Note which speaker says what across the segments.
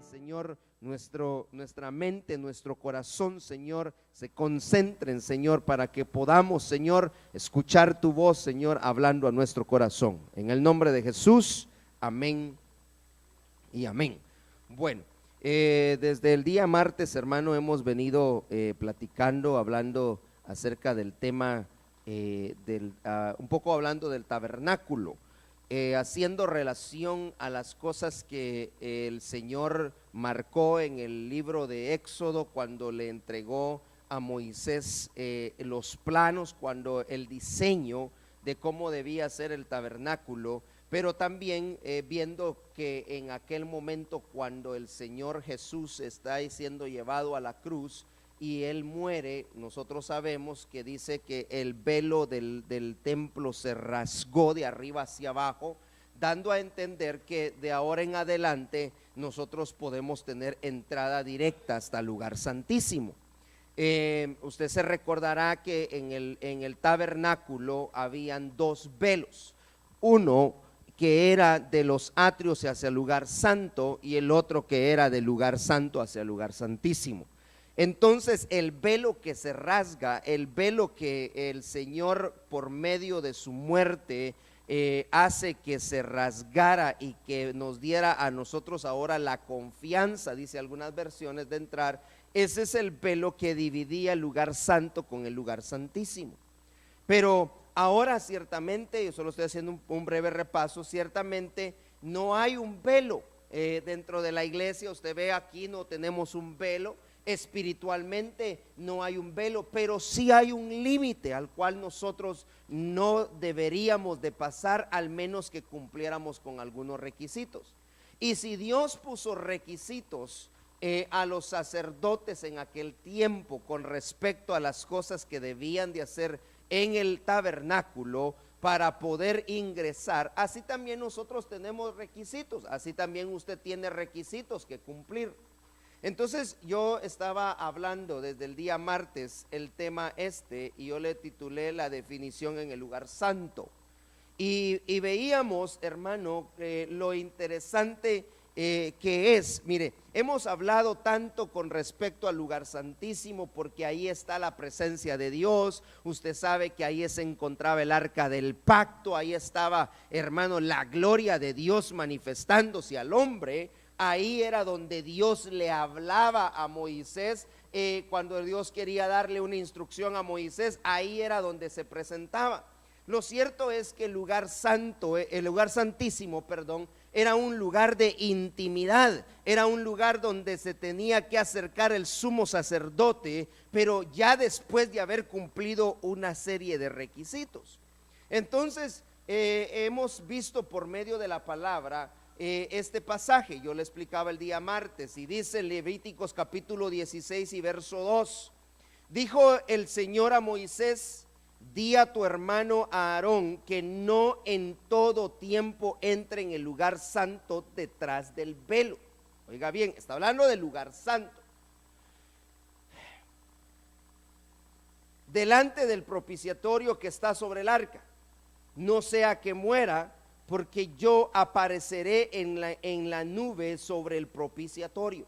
Speaker 1: Señor, nuestra mente, nuestro corazón, Señor, se concentren, Señor, para que podamos, Señor, escuchar tu voz, Señor, hablando a nuestro corazón. En el nombre de Jesús, amén y amén. Bueno, desde el día martes, hermano, hemos venido platicando, hablando acerca del tema, un poco hablando del tabernáculo. Haciendo relación a las cosas que el Señor marcó en el libro de Éxodo cuando le entregó a Moisés los planos, cuando el diseño de cómo debía ser el tabernáculo, pero también viendo que en aquel momento cuando el Señor Jesús está siendo llevado a la cruz y Él muere, nosotros sabemos que dice que el velo del templo se rasgó de arriba hacia abajo, dando a entender que de ahora en adelante nosotros podemos tener entrada directa hasta el lugar santísimo. Usted se recordará que en el tabernáculo habían dos velos, uno que era de los atrios hacia el lugar santo y el otro que era del lugar santo hacia el lugar santísimo. Entonces el velo que se rasga, el velo que el Señor por medio de su muerte hace que se rasgara y que nos diera a nosotros ahora la confianza, dice algunas versiones, de entrar, ese es el velo que dividía el lugar santo con el lugar santísimo. Pero ahora ciertamente, yo solo estoy haciendo un breve repaso, ciertamente no hay un velo dentro de la iglesia. Usted ve aquí no tenemos un velo. Espiritualmente no hay un velo, pero sí hay un límite al cual nosotros no deberíamos de pasar, al menos que cumpliéramos con algunos requisitos. Y si Dios puso requisitos a los sacerdotes en aquel tiempo con respecto a las cosas que debían de hacer en el tabernáculo para poder ingresar, así también nosotros tenemos requisitos, así también usted tiene requisitos que cumplir. Entonces yo estaba hablando desde el día martes el tema y yo le titulé la definición en el lugar santo y veíamos, hermano, lo interesante que es. Mire, hemos hablado tanto con respecto al lugar santísimo porque ahí está la presencia de Dios. Usted sabe que ahí se encontraba el arca del pacto, ahí estaba, hermano, la gloria de Dios manifestándose al hombre. Ahí era donde Dios le hablaba a Moisés, cuando Dios quería darle una instrucción a Moisés, ahí era donde se presentaba. Lo cierto es que el lugar santo, el lugar santísimo, perdón, era un lugar de intimidad, era un lugar donde se tenía que acercar el sumo sacerdote, pero ya después de haber cumplido una serie de requisitos. Entonces, hemos visto por medio de la palabra este pasaje. Yo le explicaba el día martes y dice en Levíticos capítulo 16 y verso 2: dijo el Señor a Moisés: di a tu hermano Aarón que no en todo tiempo entre en el lugar santo detrás del velo. Oiga bien, está hablando del lugar santo, delante del propiciatorio que está sobre el arca, no sea que muera, porque yo apareceré en la nube sobre el propiciatorio.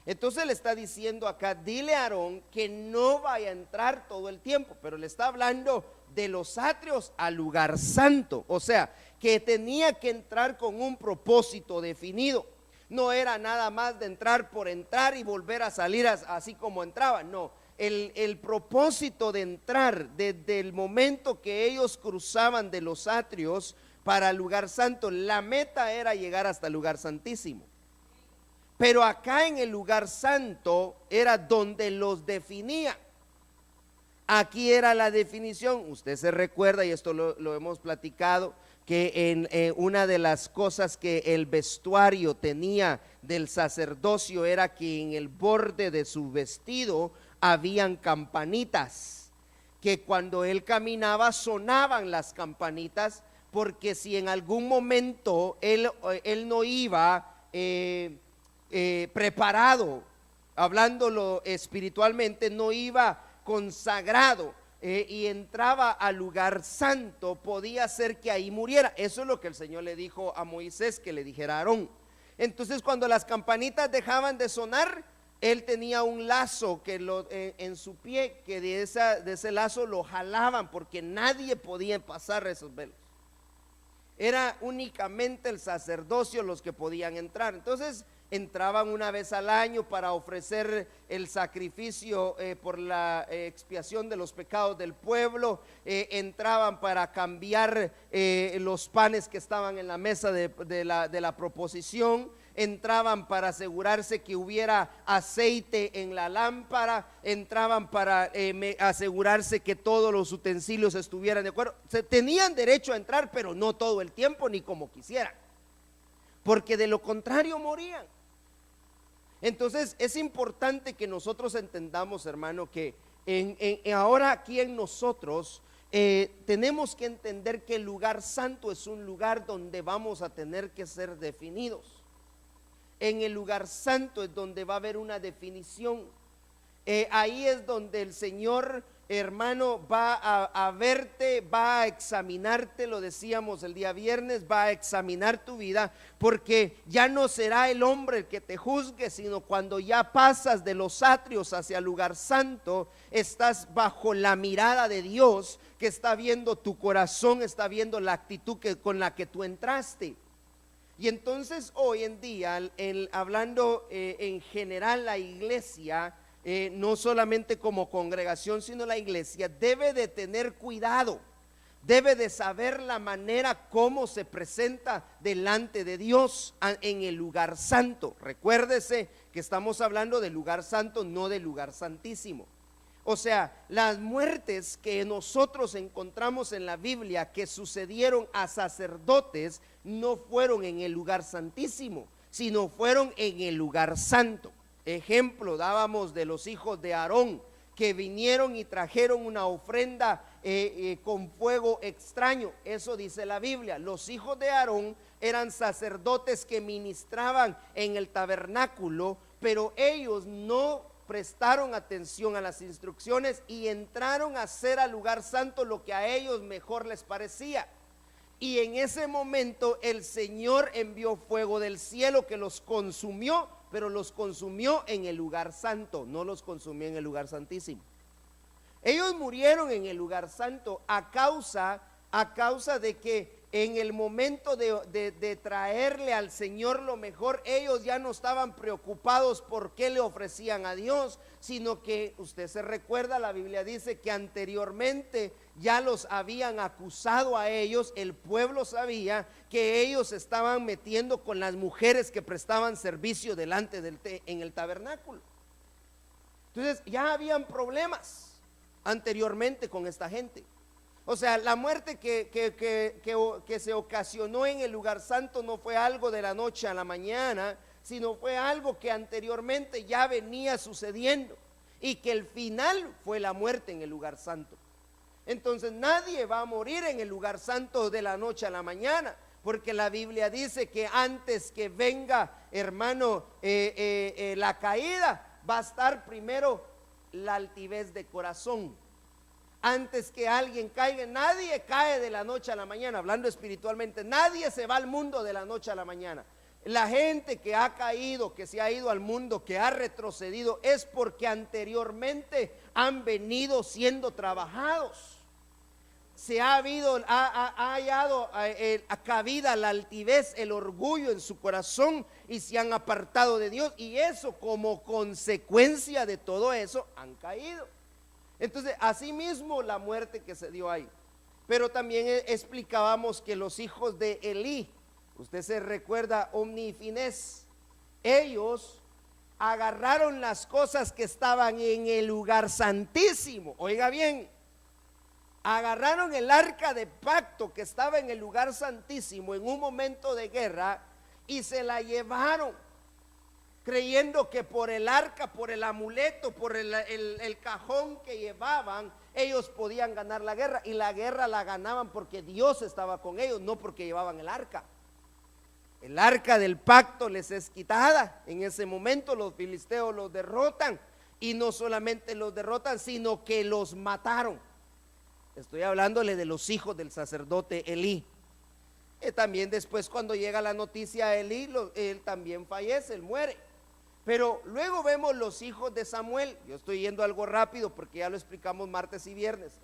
Speaker 1: Entonces le está diciendo acá: dile a Aarón que no vaya a entrar todo el tiempo, pero le está hablando de los atrios al lugar santo, o sea, que tenía que entrar con un propósito definido. No era nada más de entrar por entrar y volver a salir así como entraba, no. El propósito de entrar desde el momento que ellos cruzaban de los atrios para el lugar santo, la meta era llegar hasta el lugar santísimo. Pero acá en el lugar santo era donde los definía. Aquí era la definición. Usted se recuerda, y esto lo hemos platicado, que en una de las cosas que el vestuario tenía del sacerdocio era que en el borde de su vestido habían campanitas, que cuando él caminaba sonaban las campanitas, porque si en algún momento él no iba preparado, hablándolo espiritualmente, no iba consagrado y entraba al lugar santo, podía ser que ahí muriera. Eso es lo que el Señor le dijo a Moisés que le dijera a Aarón. Entonces cuando las campanitas dejaban de sonar, él tenía un lazo que en su pie, que de ese lazo lo jalaban, porque nadie podía pasar esos velos. Era únicamente el sacerdocio los que podían entrar. Entonces entraban una vez al año para ofrecer el sacrificio por la expiación de los pecados del pueblo. Entraban para cambiar los panes que estaban en la mesa de la proposición. Entraban para asegurarse que hubiera aceite en la lámpara. Entraban para asegurarse que todos los utensilios estuvieran de acuerdo. Tenían derecho a entrar, pero no todo el tiempo ni como quisieran, porque de lo contrario morían. Entonces es importante que nosotros entendamos, hermano, que ahora aquí en nosotros tenemos que entender que el lugar santo es un lugar donde vamos a tener que ser definidos. En el lugar santo es donde va a haber una definición. Ahí es donde el Señor, hermano, va a verte, va a examinarte, lo decíamos el día viernes, va a examinar tu vida, porque ya no será el hombre el que te juzgue, sino cuando ya pasas de los atrios hacia el lugar santo, estás bajo la mirada de Dios, que está viendo tu corazón, está viendo la actitud con la que tú entraste. Y entonces hoy en día, hablando en general, la iglesia, no solamente como congregación, sino la iglesia debe de tener cuidado, debe de saber la manera como se presenta delante de Dios en el lugar santo. Recuérdese que estamos hablando del lugar santo, no del lugar santísimo. O sea, las muertes que nosotros encontramos en la Biblia que sucedieron a sacerdotes no fueron en el lugar santísimo, sino fueron en el lugar santo. Ejemplo dábamos de los hijos de Aarón, que vinieron y trajeron una ofrenda con fuego extraño. Eso dice la Biblia. Los hijos de Aarón eran sacerdotes que ministraban en el tabernáculo, pero ellos no prestaron atención a las instrucciones y entraron a hacer al lugar santo lo que a ellos mejor les parecía. Y en ese momento el Señor envió fuego del cielo que los consumió, pero los consumió en el lugar santo, no los consumió en el lugar santísimo. Ellos murieron en el lugar santo a causa de que en el momento de traerle al Señor lo mejor, ellos ya no estaban preocupados por qué le ofrecían a Dios, sino que usted se recuerda, la Biblia dice que anteriormente ya los habían acusado a ellos. El pueblo sabía que ellos estaban metiendo con las mujeres que prestaban servicio delante en el tabernáculo. Entonces ya habían problemas anteriormente con esta gente. O sea, la muerte que se ocasionó en el lugar santo no fue algo de la noche a la mañana, sino fue algo que anteriormente ya venía sucediendo, y que el final fue la muerte en el lugar santo. Entonces nadie va a morir en el lugar santo de la noche a la mañana, porque la Biblia dice que antes que venga, hermano, la caída, va a estar primero la altivez de corazón. Antes que alguien caiga, nadie cae de la noche a la mañana, hablando espiritualmente, nadie se va al mundo de la noche a la mañana. La gente que ha caído, que se ha ido al mundo, que ha retrocedido, es porque anteriormente han venido siendo trabajados. Se ha hallado cabida la altivez, el orgullo en su corazón, y se han apartado de Dios, y eso, como consecuencia de todo eso, han caído. Entonces, asimismo la muerte que se dio ahí. Pero también explicábamos que los hijos de Elí, usted se recuerda, Omni y Finés, ellos agarraron las cosas que estaban en el lugar santísimo. Oiga bien, agarraron el arca de pacto que estaba en el lugar santísimo en un momento de guerra y se la llevaron, creyendo que por el arca, por el amuleto, por el cajón que llevaban, ellos podían ganar la guerra. Y la guerra la ganaban porque Dios estaba con ellos, no porque llevaban el arca. El arca del pacto les es quitada. En ese momento los filisteos los derrotan, y no solamente los derrotan, sino que los mataron. Estoy hablándole de los hijos del sacerdote Elí. También después, cuando llega la noticia a Elí, él también fallece, él muere. Pero luego vemos los hijos de Samuel. Yo estoy yendo algo rápido porque ya lo explicamos martes y viernes.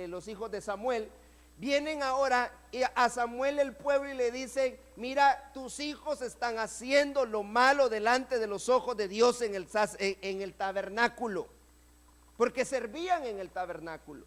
Speaker 1: Los hijos de Samuel vienen ahora a Samuel el pueblo y le dicen: mira, tus hijos están haciendo lo malo delante de los ojos de Dios en el tabernáculo, porque servían en el tabernáculo.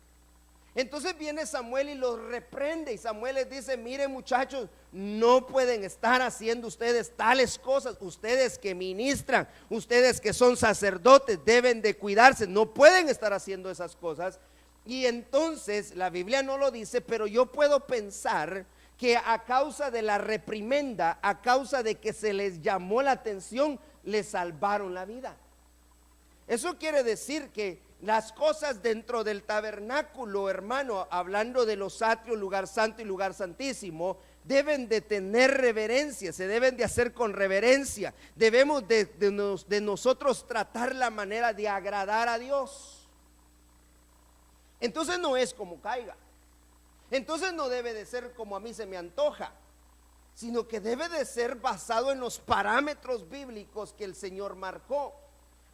Speaker 1: Entonces viene Samuel y los reprende, y Samuel les dice: miren, muchachos, no pueden estar haciendo ustedes tales cosas. Ustedes que ministran, ustedes que son sacerdotes, deben de cuidarse, no pueden estar haciendo esas cosas. Y entonces la Biblia no lo dice, pero yo puedo pensar que a causa de la reprimenda, a causa de que se les llamó la atención, les salvaron la vida. Eso quiere decir que las cosas dentro del tabernáculo, hermano, hablando de los atrios, lugar santo y lugar santísimo, deben de tener reverencia, se deben de hacer con reverencia. Debemos de nosotros tratar la manera de agradar a Dios. Entonces no es como caiga. Entonces no debe de ser como a mí se me antoja, sino que debe de ser basado en los parámetros bíblicos que el Señor marcó.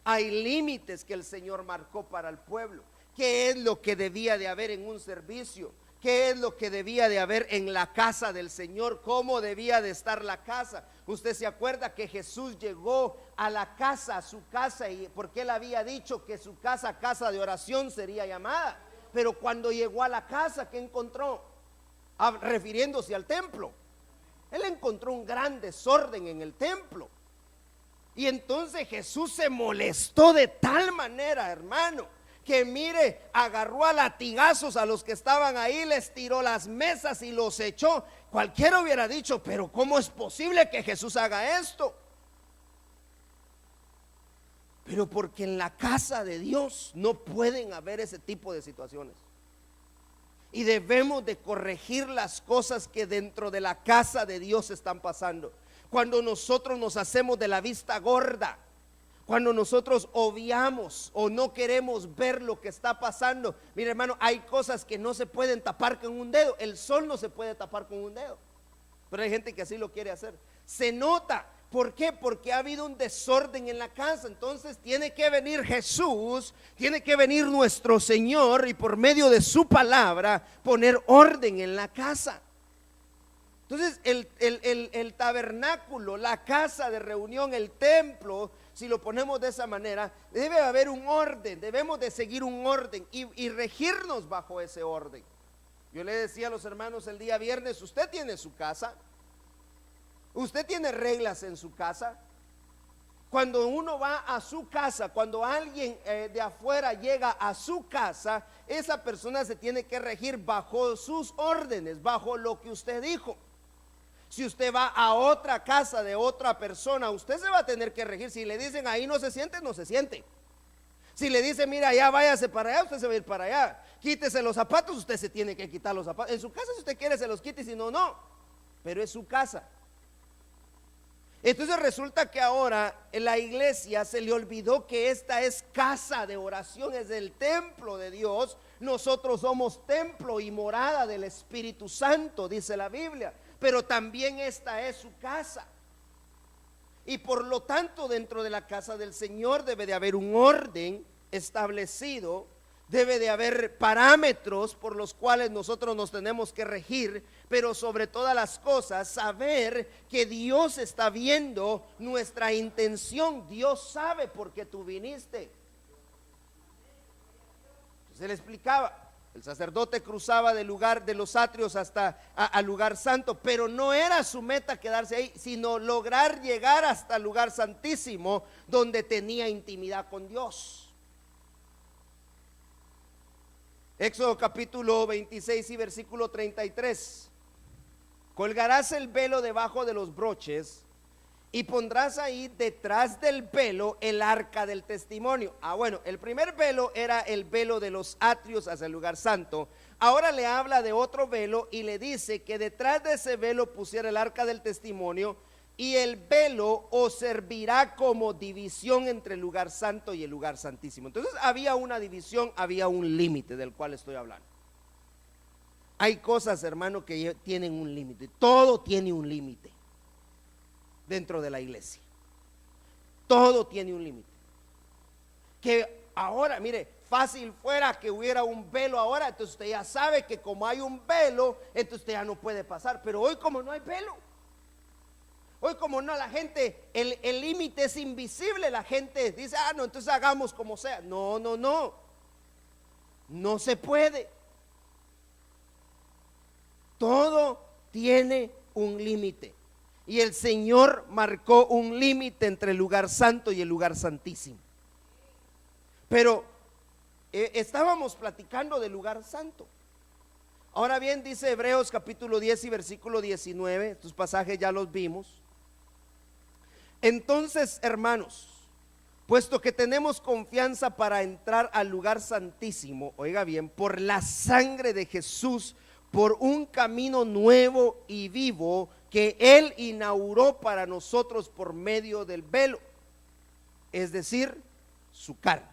Speaker 1: Hay límites que el Señor marcó para el pueblo. ¿Qué es lo que debía de haber en un servicio? ¿Qué es lo que debía de haber en la casa del Señor? ¿Cómo debía de estar la casa? Usted se acuerda que Jesús llegó a la casa, a su casa, y porque él había dicho que su casa, casa de oración sería llamada. Pero cuando llegó a la casa, ¿qué encontró? Refiriéndose al templo. Él encontró un gran desorden en el templo. Y entonces Jesús se molestó de tal manera, hermano, que mire, agarró a latigazos a los que estaban ahí, les tiró las mesas y los echó. Cualquiera hubiera dicho: pero ¿cómo es posible que Jesús haga esto? Pero porque en la casa de Dios no pueden haber ese tipo de situaciones. Y debemos de corregir las cosas que dentro de la casa de Dios están pasando. Cuando nosotros nos hacemos de la vista gorda, cuando nosotros obviamos o no queremos ver lo que está pasando. Mire, hermano, hay cosas que no se pueden tapar con un dedo. El sol no se puede tapar con un dedo, pero hay gente que así lo quiere hacer. Se nota. ¿Por qué? Porque ha habido un desorden en la casa. Entonces tiene que venir Jesús, tiene que venir nuestro Señor, y por medio de su palabra poner orden en la casa. Entonces el tabernáculo, la casa de reunión, el templo, si lo ponemos de esa manera, debe haber un orden. Debemos de seguir un orden y regirnos bajo ese orden. Yo le decía a los hermanos el día viernes: usted tiene su casa, usted tiene reglas en su casa. Cuando uno va a su casa, cuando alguien de afuera llega a su casa, esa persona se tiene que regir bajo sus órdenes, bajo lo que usted dijo. Si usted va a otra casa de otra persona, usted se va a tener que regir. Si le dicen ahí no se siente, no se siente. Si le dicen mira allá, váyase para allá, usted se va a ir para allá. Quítese los zapatos, usted se tiene que quitar los zapatos. En su casa, si usted quiere, se los quite, y si no, no. Pero es su casa. Entonces resulta que ahora en la iglesia se le olvidó que esta es casa de oración, es el templo de Dios. Nosotros somos templo y morada del Espíritu Santo, dice la Biblia. Pero también esta es su casa. Y por lo tanto, dentro de la casa del Señor debe de haber un orden establecido. Debe de haber parámetros por los cuales nosotros nos tenemos que regir, pero sobre todas las cosas saber que Dios está viendo nuestra intención. Dios sabe por qué tú viniste. Se le explicaba, el sacerdote cruzaba del lugar de los atrios hasta al lugar santo, pero no era su meta quedarse ahí, sino lograr llegar hasta el lugar santísimo, donde tenía intimidad con Dios. Éxodo capítulo 26 y versículo 33. Colgarás el velo debajo de los broches y pondrás ahí detrás del velo el arca del testimonio. Bueno, el primer velo era el velo de los atrios hacia el lugar santo. Ahora le habla de otro velo y le dice que detrás de ese velo pusiera el arca del testimonio, y el velo os servirá como división entre el lugar santo y el lugar santísimo. Entonces había una división, había un límite del cual estoy hablando. Hay cosas, hermano, que tienen un límite. Todo tiene un límite dentro de la iglesia. Todo tiene un límite. Que ahora, mire, fácil fuera que hubiera un velo ahora, entonces usted ya sabe que como hay un velo, entonces usted ya no puede pasar. Pero hoy como no hay velo, hoy como no, la gente, el límite es invisible, la gente dice, no, entonces hagamos como sea. No, no, no, no se puede. Todo tiene un límite. Y el Señor marcó un límite entre el lugar santo y el lugar santísimo. Pero estábamos platicando del lugar santo. Ahora bien, dice Hebreos capítulo 10 y versículo 19, estos pasajes ya los vimos. Entonces, hermanos, puesto que tenemos confianza para entrar al lugar santísimo, oiga bien, por la sangre de Jesús, por un camino nuevo y vivo que Él inauguró para nosotros por medio del velo, es decir, su carne.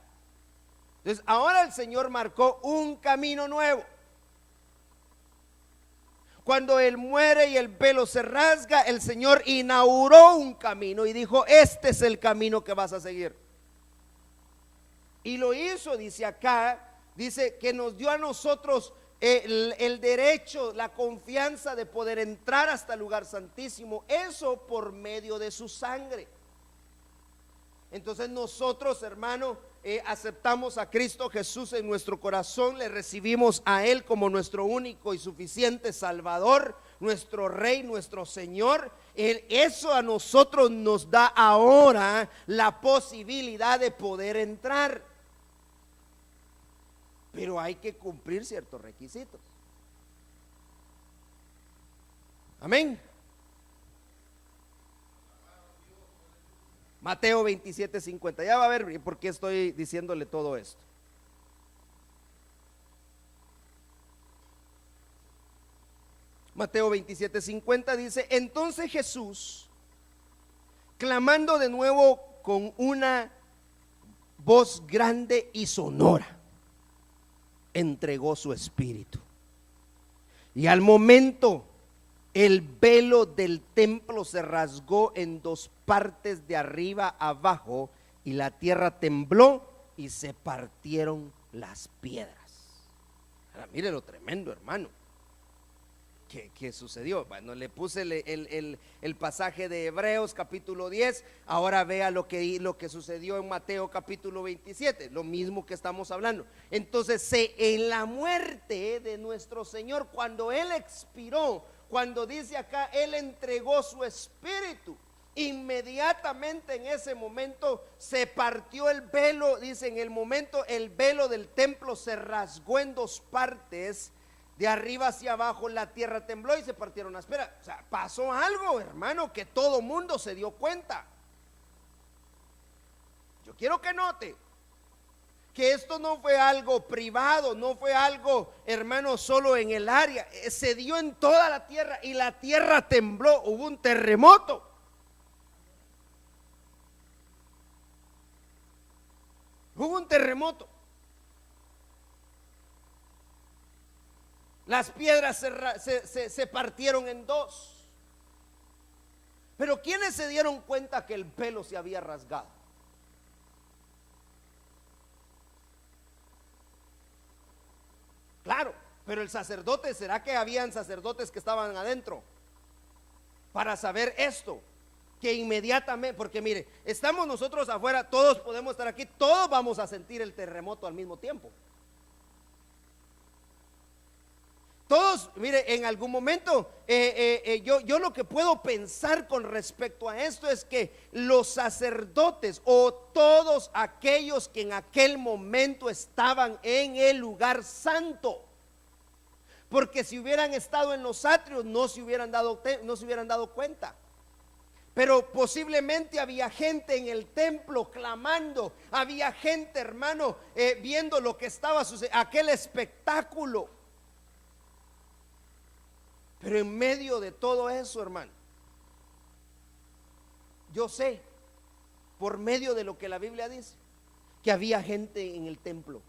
Speaker 1: Entonces ahora el Señor marcó un camino nuevo. Cuando Él muere y el velo se rasga, el Señor inauguró un camino y dijo, este es el camino que vas a seguir. Y lo hizo, dice acá, dice que nos dio a nosotros el derecho, la confianza de poder entrar hasta el lugar santísimo, eso por medio de su sangre. Entonces nosotros, hermano, aceptamos a Cristo Jesús en nuestro corazón, le recibimos a Él como nuestro único y suficiente Salvador, nuestro Rey, nuestro Señor. Eso a nosotros nos da ahora la posibilidad de poder entrar. Pero hay que cumplir ciertos requisitos. Amén. Mateo 27:50. Ya va a ver por qué estoy diciéndole todo esto. Mateo 27:50 dice: entonces Jesús, clamando de nuevo con una voz grande y sonora, entregó su espíritu. Y al momento el velo del templo se rasgó en dos partes, de arriba a abajo, y la tierra tembló y se partieron las piedras. Ahora mire lo tremendo, hermano. ¿Qué sucedió? Bueno, le puse el pasaje de Hebreos capítulo 10. Ahora vea lo que sucedió en Mateo capítulo 27, lo mismo que estamos hablando. Entonces, en la muerte de nuestro Señor, cuando Él expiró, cuando dice acá, Él entregó su espíritu, inmediatamente en ese momento se partió el velo. Dice, en el momento el velo del templo se rasgó en dos partes, de arriba hacia abajo, la tierra tembló y se partieron las piedras. O sea, pasó algo, hermano, que todo mundo se dio cuenta. Yo quiero que note que esto no fue algo privado, no fue algo, hermano, solo en el área. Se dio en toda la tierra y la tierra tembló, hubo un terremoto. Hubo un terremoto. Las piedras se partieron en dos. Pero ¿quiénes se dieron cuenta que el velo se había rasgado? Claro, pero el sacerdote, ¿será que habían sacerdotes que estaban adentro para saber esto? Que inmediatamente, porque mire, estamos nosotros afuera, todos podemos estar aquí, todos vamos a sentir el terremoto al mismo tiempo. Todos, mire, en algún momento yo lo que puedo pensar con respecto a esto es que los sacerdotes o todos aquellos que en aquel momento estaban en el lugar santo, porque si hubieran estado en los atrios no se hubieran dado cuenta. Pero posiblemente había gente en el templo clamando, había gente, hermano, viendo lo que estaba sucediendo, aquel espectáculo. Pero en medio de todo eso, hermano, yo sé, por medio de lo que la Biblia dice, que había gente en el templo.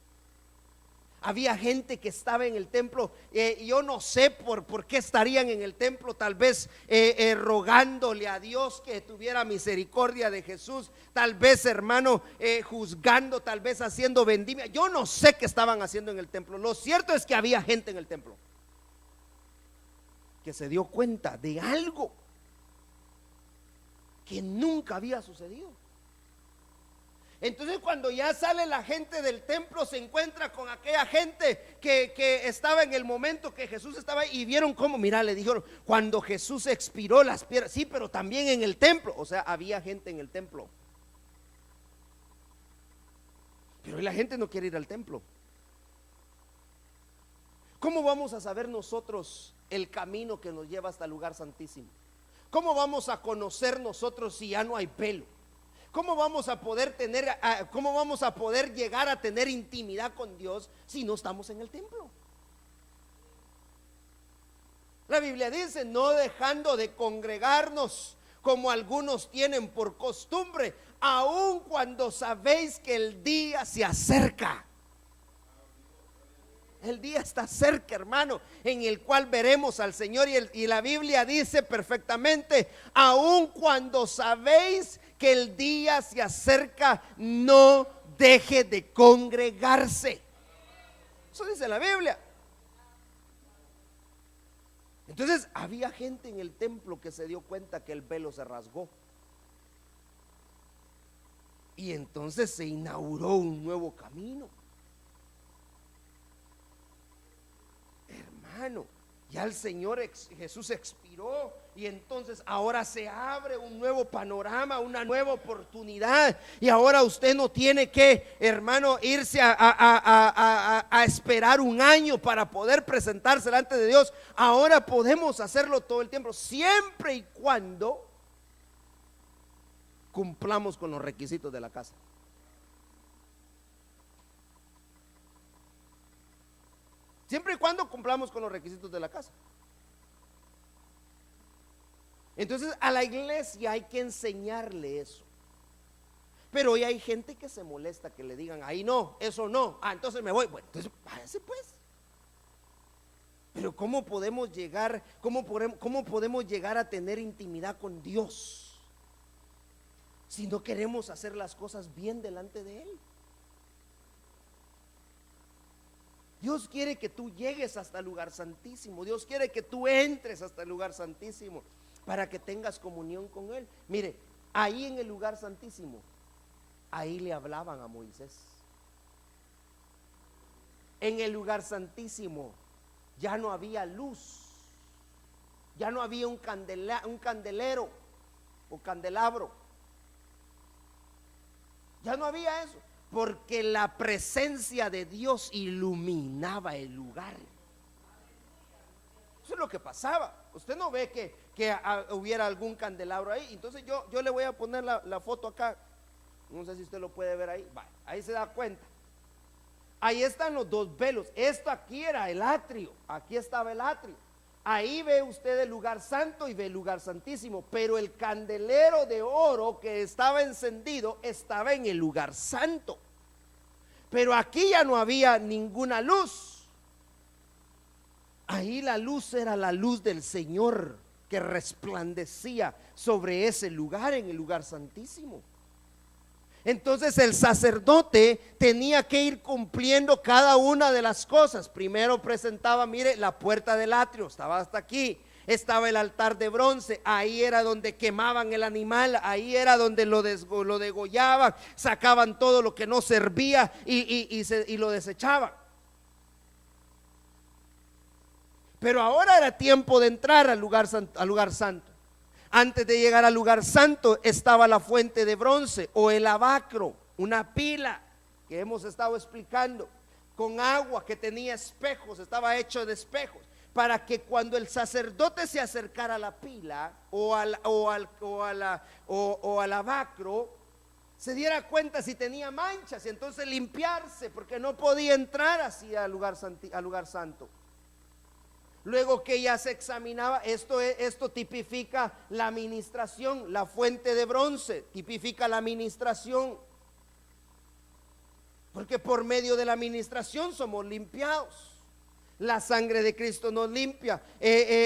Speaker 1: Había gente que estaba en el templo. Yo no sé por qué estarían en el templo, tal vez rogándole a Dios que tuviera misericordia de Jesús, tal vez, hermano, juzgando, tal vez haciendo vendimia. Yo no sé qué estaban haciendo en el templo. Lo cierto es que había gente en el templo que se dio cuenta de algo que nunca había sucedido. Entonces, cuando ya sale la gente del templo, se encuentra con aquella gente que estaba en el momento que Jesús estaba ahí, y vieron cómo, mira, le dijeron, cuando Jesús expiró las piedras, sí, pero también en el templo. O sea, había gente en el templo, pero la gente no quiere ir al templo. ¿Cómo vamos a saber nosotros el camino que nos lleva hasta el lugar santísimo? ¿Cómo vamos a conocer nosotros si ya no hay velo? ¿Cómo vamos a poder llegar a tener intimidad con Dios si no estamos en el templo? La Biblia dice, no dejando de congregarnos como algunos tienen por costumbre, aun cuando sabéis que el día se acerca. El día está cerca, hermano, en el cual veremos al Señor, y la Biblia dice perfectamente, aun cuando sabéis que el día se acerca, no deje de congregarse. Eso dice la Biblia. Entonces había gente en el templo que se dio cuenta que el velo se rasgó, y entonces se inauguró un nuevo camino. Hermano, ya el Señor Jesús expiró, y entonces ahora se abre un nuevo panorama, una nueva oportunidad. Y ahora usted no tiene que, hermano, irse a esperar un año para poder presentarse delante de Dios. Ahora podemos hacerlo todo el tiempo, siempre y cuando cumplamos con los requisitos de la casa. Siempre y cuando cumplamos con los requisitos de la casa. Entonces a la iglesia hay que enseñarle eso. Pero hoy hay gente que se molesta que le digan, ahí no, eso no, entonces me voy. Bueno, entonces váyase pues. Pero ¿cómo podemos llegar a tener intimidad con Dios si no queremos hacer las cosas bien delante de Él? Dios quiere que tú llegues hasta el lugar santísimo. Dios quiere que tú entres hasta el lugar santísimo para que tengas comunión con Él. Mire, ahí en el lugar santísimo, ahí le hablaban a Moisés. En el lugar santísimo ya no había luz, ya no había un candelero o candelabro, ya no había eso, porque la presencia de Dios iluminaba el lugar. Eso es lo que pasaba. Usted no ve que hubiera algún candelabro ahí. Entonces yo le voy a poner la foto acá. No sé si usted lo puede ver ahí. Ahí se da cuenta. Ahí están los dos velos. Esto aquí era el atrio. Aquí estaba el atrio. Ahí ve usted el lugar santo y ve el lugar santísimo. Pero el candelero de oro que estaba encendido estaba en el lugar santo. Pero aquí ya no había ninguna luz. Ahí la luz era la luz del Señor que resplandecía sobre ese lugar, en el lugar santísimo. Entonces el sacerdote tenía que ir cumpliendo cada una de las cosas. Primero presentaba, mire, la puerta del atrio, estaba hasta aquí. Estaba el altar de bronce, ahí era donde quemaban el animal, ahí era donde lo degollaban, sacaban todo lo que no servía y lo desechaban. Pero ahora era tiempo de entrar al lugar santo. Antes de llegar al lugar santo estaba la fuente de bronce o el lavacro, una pila que hemos estado explicando, con agua que tenía espejos, estaba hecho de espejos, para que cuando el sacerdote se acercara a la pila o al lavacro, se diera cuenta si tenía manchas y entonces limpiarse, porque no podía entrar así al lugar santo. Luego que ya se examinaba, esto tipifica la ministración. La fuente de bronce tipifica la ministración. porque por medio de la administración somos limpiados. La sangre de Cristo nos limpia.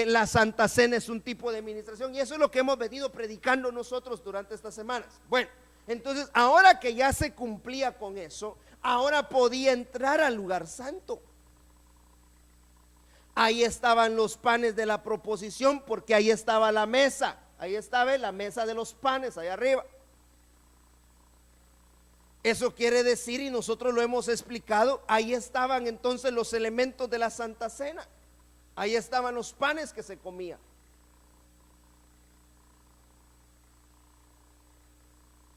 Speaker 1: La Santa Cena es un tipo de administración, y eso es lo que hemos venido predicando nosotros durante estas semanas. Bueno, entonces ahora que ya se cumplía con eso, ahora podía entrar al lugar santo. Ahí estaban los panes de la proposición, porque ahí estaba la mesa. Ahí estaba la mesa de los panes, allá arriba. Eso quiere decir, y nosotros lo hemos explicado, ahí estaban entonces los elementos de la Santa Cena. Ahí estaban los panes que se comían.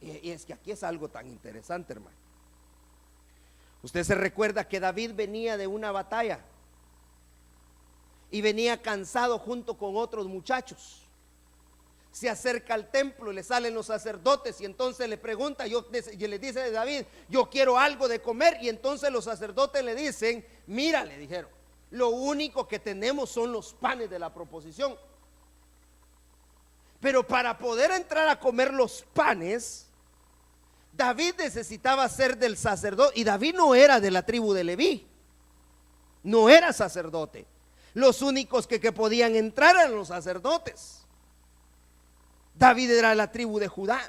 Speaker 1: Y es que aquí es algo tan interesante, hermano. Usted se recuerda que David venía de una batalla y venía cansado junto con otros muchachos. Se acerca al templo, le salen los sacerdotes y entonces le pregunta, y le dice a David: yo quiero algo de comer. Y entonces los sacerdotes le dicen: mira, le dijeron, lo único que tenemos son los panes de la proposición. Pero para poder entrar a comer los panes, David necesitaba ser del sacerdote, y David no era de la tribu de Leví, no era sacerdote. Los únicos que podían entrar eran los sacerdotes. David era de la tribu de Judá.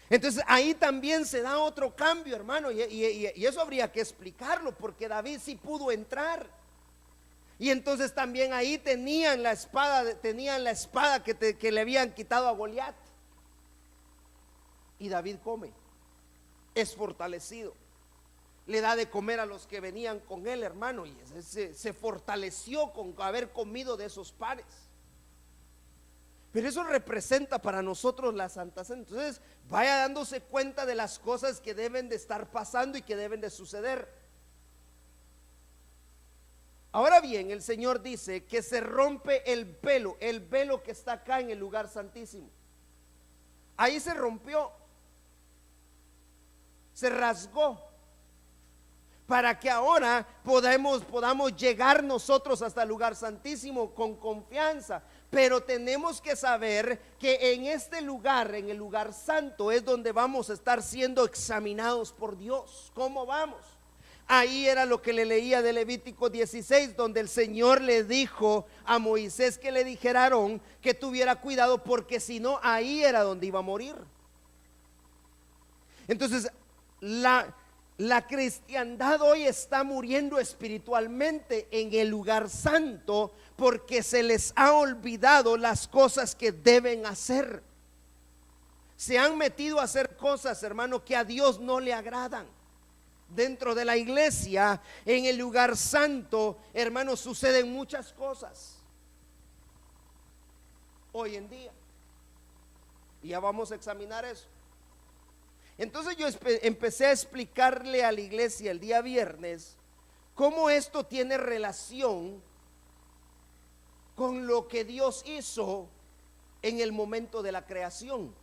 Speaker 1: Entonces ahí también se da otro cambio, hermano, y eso habría que explicarlo, porque David sí pudo entrar. Y entonces también ahí tenían la espada que le habían quitado a Goliat. Y David come, es fortalecido, le da de comer a los que venían con él, hermano, y se fortaleció con haber comido de esos panes. Pero eso representa para nosotros la Santa Cena. Entonces vaya dándose cuenta de las cosas que deben de estar pasando y que deben de suceder. Ahora bien, el Señor dice que se rompe el velo que está acá en el lugar santísimo. Ahí se rompió, se rasgó, para que ahora podamos llegar nosotros hasta el lugar santísimo con confianza. Pero tenemos que saber que en este lugar, en el lugar santo, es donde vamos a estar siendo examinados por Dios. ¿Cómo vamos? Ahí era lo que le leía de Levítico 16, donde el Señor le dijo a Moisés que le dijera a Aarón que tuviera cuidado, porque si no, ahí era donde iba a morir. Entonces la cristiandad hoy está muriendo espiritualmente en el lugar santo, porque se les ha olvidado las cosas que deben hacer. Se han metido a hacer cosas, hermano, que a Dios no le agradan. Dentro de la iglesia, en el lugar santo, hermano, suceden muchas cosas hoy en día, y ya vamos a examinar eso. Entonces yo empecé a explicarle a la iglesia el día viernes cómo esto tiene relación con lo que Dios hizo en el momento de la creación.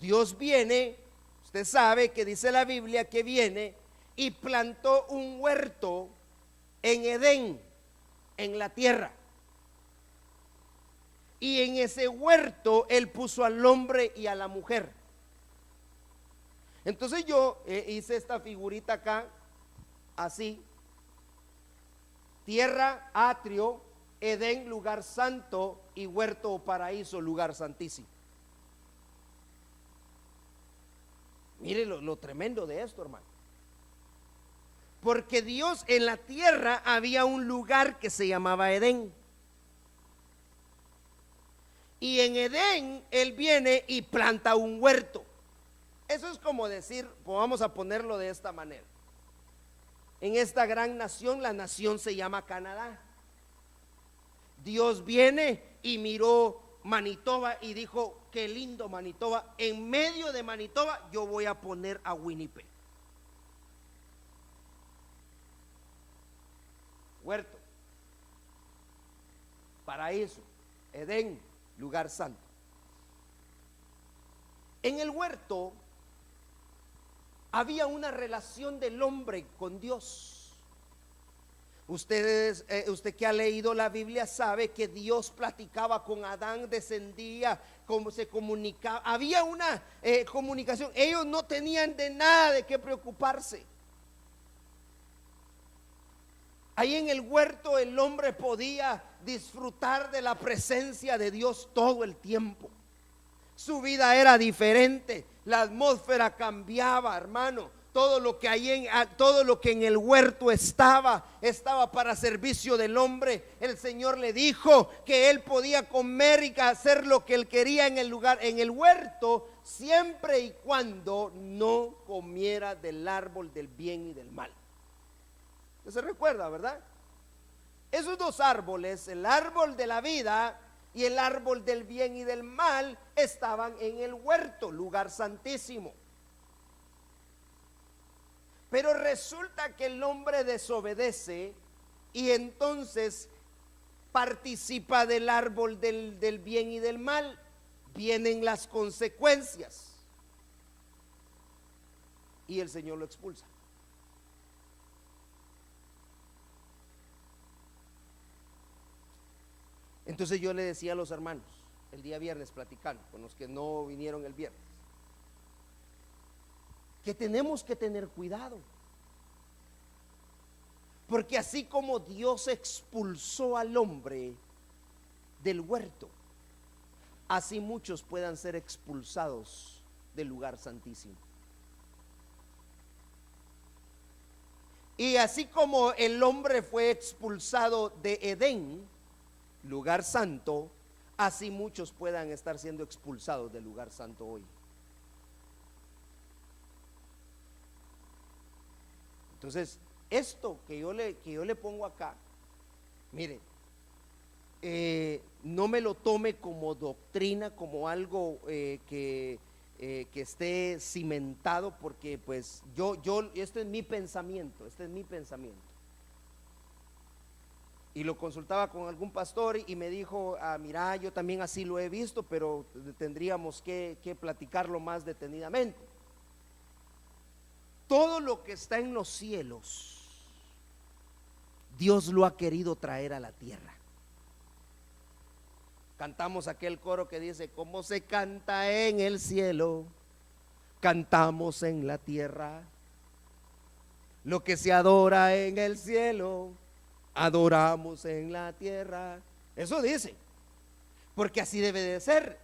Speaker 1: Dios viene, usted sabe que dice la Biblia que viene y plantó un huerto en Edén, en la tierra. Y en ese huerto Él puso al hombre y a la mujer. Entonces yo hice esta figurita acá, así: tierra, atrio, Edén, lugar santo, y huerto o paraíso, lugar santísimo. Mire lo tremendo de esto, hermano. Porque Dios, en la tierra había un lugar que se llamaba Edén. Y en Edén Él viene y planta un huerto. Eso es como decir, pues vamos a ponerlo de esta manera: en esta gran nación, la nación se llama Canadá. Dios viene y miró Manitoba y dijo: qué lindo Manitoba. En medio de Manitoba yo voy a poner a Winnipeg. Huerto, paraíso, Edén, lugar santo. En el huerto había una relación del hombre con Dios, Usted que ha leído la Biblia sabe que Dios platicaba con Adán, descendía, como se comunicaba, había una comunicación. Ellos no tenían de nada de qué preocuparse. Ahí en el huerto el hombre podía disfrutar de la presencia de Dios todo el tiempo. Su vida era diferente, la atmósfera cambiaba, hermano. Todo lo que en el huerto estaba para servicio del hombre. El Señor le dijo que él podía comer y hacer lo que él quería en el huerto, siempre y cuando no comiera del árbol del bien y del mal. ¿Se recuerda, verdad? Esos dos árboles, el árbol de la vida y el árbol del bien y del mal, estaban en el huerto, lugar santísimo. Pero resulta que el hombre desobedece y entonces participa del árbol del bien y del mal. Vienen las consecuencias y el Señor lo expulsa. Entonces yo le decía a los hermanos el día viernes, platicando con los que no vinieron el viernes, que tenemos que tener cuidado, porque así como Dios expulsó al hombre del huerto, así muchos puedan ser expulsados del lugar santísimo. Y así como el hombre fue expulsado de Edén, lugar santo, así muchos puedan estar siendo expulsados del lugar santo hoy. Entonces, esto que yo le pongo acá, mire, no me lo tome como doctrina, como algo que esté cimentado, porque pues esto es mi pensamiento, Y lo consultaba con algún pastor y me dijo, mira, yo también así lo he visto, pero tendríamos que platicarlo más detenidamente. Todo lo que está en los cielos, Dios lo ha querido traer a la tierra. Cantamos aquel coro que dice: como se canta en el cielo, cantamos en la tierra. Lo que se adora en el cielo, adoramos en la tierra. Eso dice, porque así debe de ser.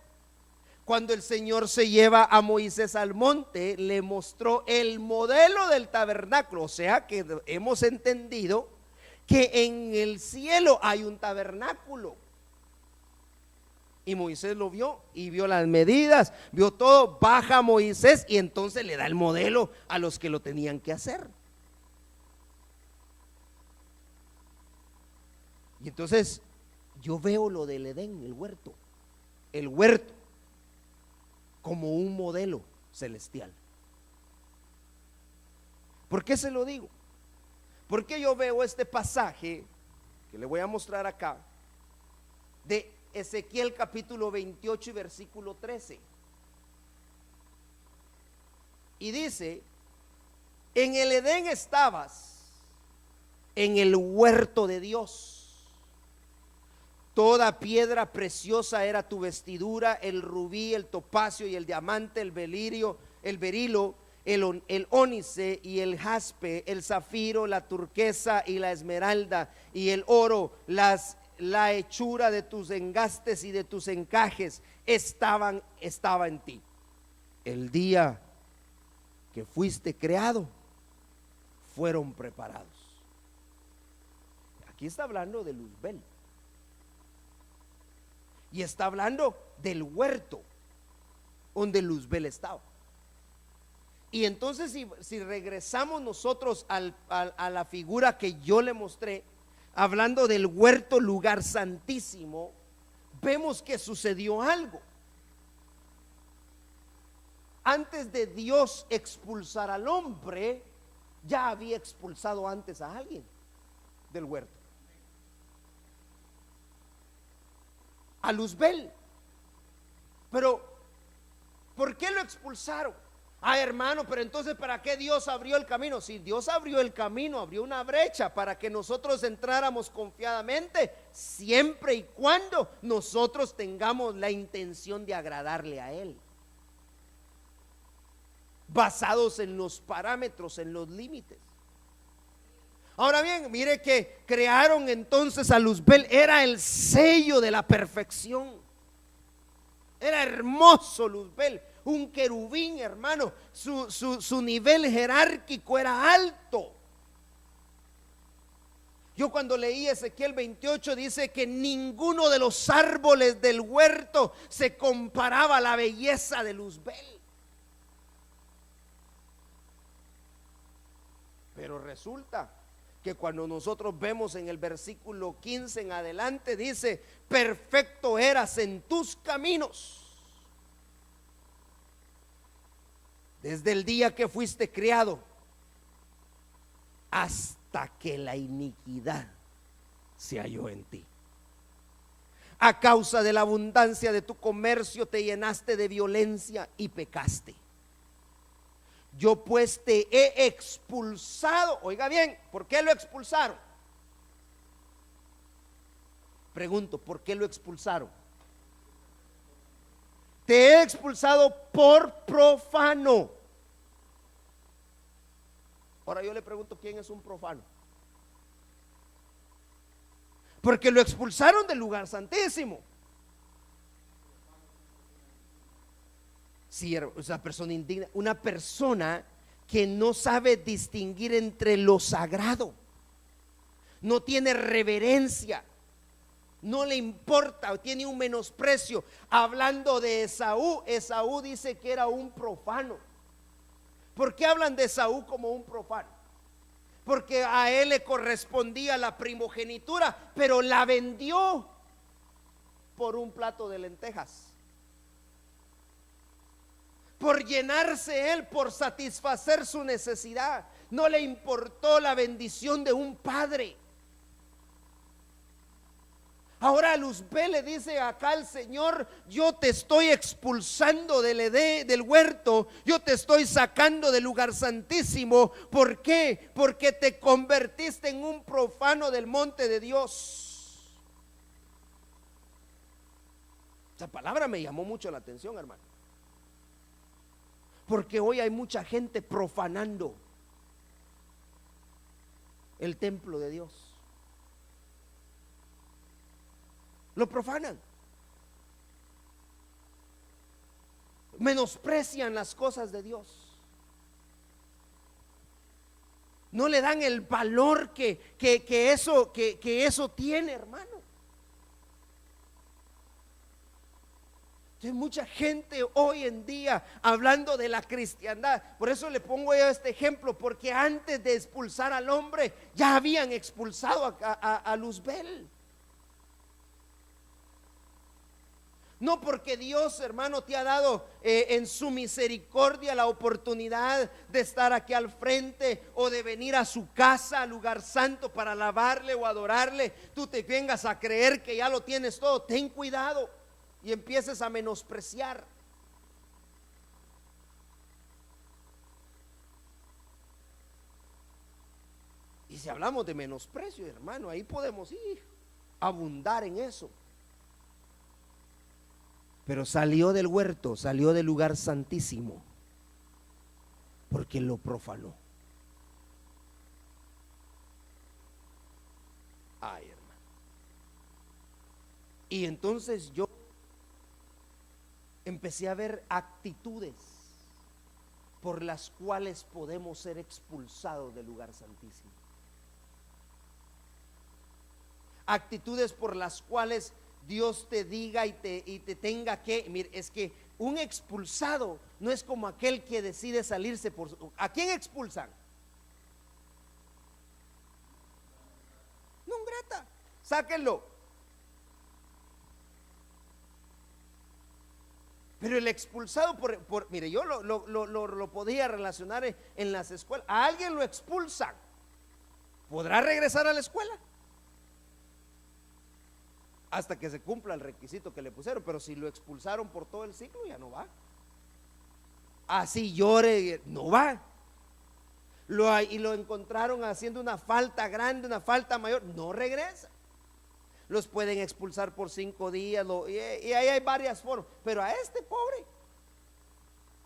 Speaker 1: Cuando el Señor se lleva a Moisés al monte, le mostró el modelo del tabernáculo. O sea que hemos entendido que en el cielo hay un tabernáculo. Y Moisés lo vio y vio las medidas, vio todo. Baja Moisés y entonces le da el modelo a los que lo tenían que hacer. Y entonces yo veo lo del Edén, el huerto como un modelo celestial. ¿Por qué se lo digo? Porque yo veo este pasaje que le voy a mostrar acá de Ezequiel capítulo 28 y versículo 13. Y dice: en el Edén estabas, en el huerto de Dios. Toda piedra preciosa era tu vestidura: el rubí, el topacio y el diamante, el berilo, el ónice y el jaspe, el zafiro, la turquesa y la esmeralda y el oro, la hechura de tus engastes y de tus encajes estaba en ti. El día que fuiste creado, fueron preparados. Aquí está hablando de Luzbel. Y está hablando del huerto donde Luzbel estaba. Y entonces si regresamos nosotros a la figura que yo le mostré, hablando del huerto, lugar santísimo, vemos que sucedió algo. Antes de Dios expulsar al hombre, ya había expulsado antes a alguien del huerto, a Luzbel. Pero ¿por qué lo expulsaron? Ah, hermano, pero entonces ¿para qué Dios abrió el camino? Si Dios abrió el camino, abrió una brecha para que nosotros entráramos confiadamente, siempre y cuando nosotros tengamos la intención de agradarle a Él, basados en los parámetros, en los límites. Ahora bien, mire que crearon entonces a Luzbel, era el sello de la perfección. Era hermoso Luzbel, un querubín, hermano. Su nivel jerárquico era alto. Yo cuando leí Ezequiel 28 dice que ninguno de los árboles del huerto se comparaba a la belleza de Luzbel. Pero resulta que cuando nosotros vemos en el versículo 15 en adelante, dice: perfecto eras en tus caminos desde el día que fuiste criado hasta que la iniquidad se halló en ti. A causa de la abundancia de tu comercio te llenaste de violencia y pecaste. Yo pues te he expulsado. Oiga bien, ¿por qué lo expulsaron? Pregunto, ¿por qué lo expulsaron? Te he expulsado por profano. Ahora yo le pregunto, ¿quién es un profano? Porque lo expulsaron del lugar santísimo. Sí, esa persona indigna, una persona que no sabe distinguir entre lo sagrado, no tiene reverencia, no le importa, tiene un menosprecio. Hablando de Esaú, Esaú dice que era un profano. ¿Por qué hablan de Esaú como un profano? Porque a él le correspondía la primogenitura, pero la vendió por un plato de lentejas. Por llenarse él, por satisfacer su necesidad, no le importó la bendición de un padre. Ahora a Luzbel le dice acá el Señor: yo te estoy expulsando del huerto, yo te estoy sacando del lugar santísimo. ¿Por qué? Porque te convertiste en un profano del monte de Dios. Esa palabra me llamó mucho la atención, hermano, porque hoy hay mucha gente profanando el templo de Dios. Lo profanan, menosprecian las cosas de Dios, no le dan el valor que eso tiene, hermano. Hay mucha gente hoy en día hablando de la cristiandad. Por eso le pongo yo este ejemplo, porque antes de expulsar al hombre ya habían expulsado a Luzbel. No porque Dios, hermano, te ha dado en su misericordia la oportunidad de estar aquí al frente o de venir a su casa, al lugar santo, para alabarle o adorarle, tú te vengas a creer que ya lo tienes todo. Ten cuidado y empieces a menospreciar. Y si hablamos de menosprecio, hermano, ahí podemos abundar en eso. Pero salió del huerto, salió del lugar santísimo, porque lo profanó. Ay, hermano. Y entonces yo empecé a ver actitudes por las cuales podemos ser expulsados del lugar santísimo. Actitudes por las cuales Dios te diga y te tenga que, mire, es que un expulsado no es como aquel que decide salirse por... ¿A quién expulsan? Non grata, sáquenlo. Pero el expulsado mire, yo lo podía relacionar en las escuelas. A alguien lo expulsan, ¿podrá regresar a la escuela? Hasta que se cumpla el requisito que le pusieron. Pero si lo expulsaron por todo el ciclo, ya no va. así llore, no va. Y lo encontraron haciendo una falta grande, una falta mayor, no regresa. Los pueden expulsar por 5 días, y ahí hay varias formas, pero a este pobre,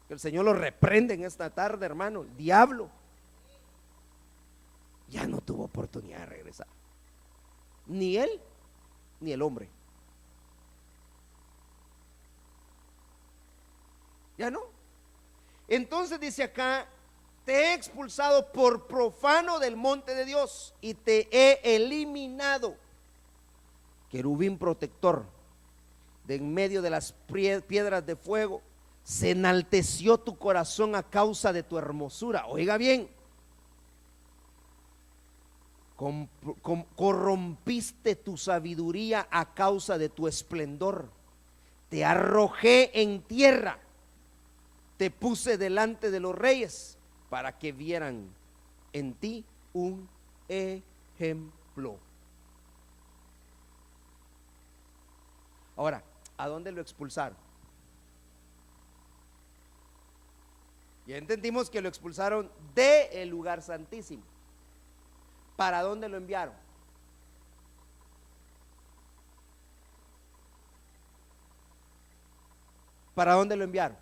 Speaker 1: que el Señor lo reprende en esta tarde, hermano, el diablo ya no tuvo oportunidad de regresar, ni él ni el hombre, ya no. Entonces dice acá: te he expulsado por profano del monte de Dios y te he eliminado, querubín protector, de en medio de las piedras de fuego. Se enalteció tu corazón a causa de tu hermosura. Oiga bien, corrompiste tu sabiduría a causa de tu esplendor. Te arrojé en tierra, te puse delante de los reyes para que vieran en ti un ejemplo. Ahora, ¿a dónde lo expulsaron? Ya entendimos que lo expulsaron del lugar santísimo. ¿Para dónde lo enviaron? ¿Para dónde lo enviaron?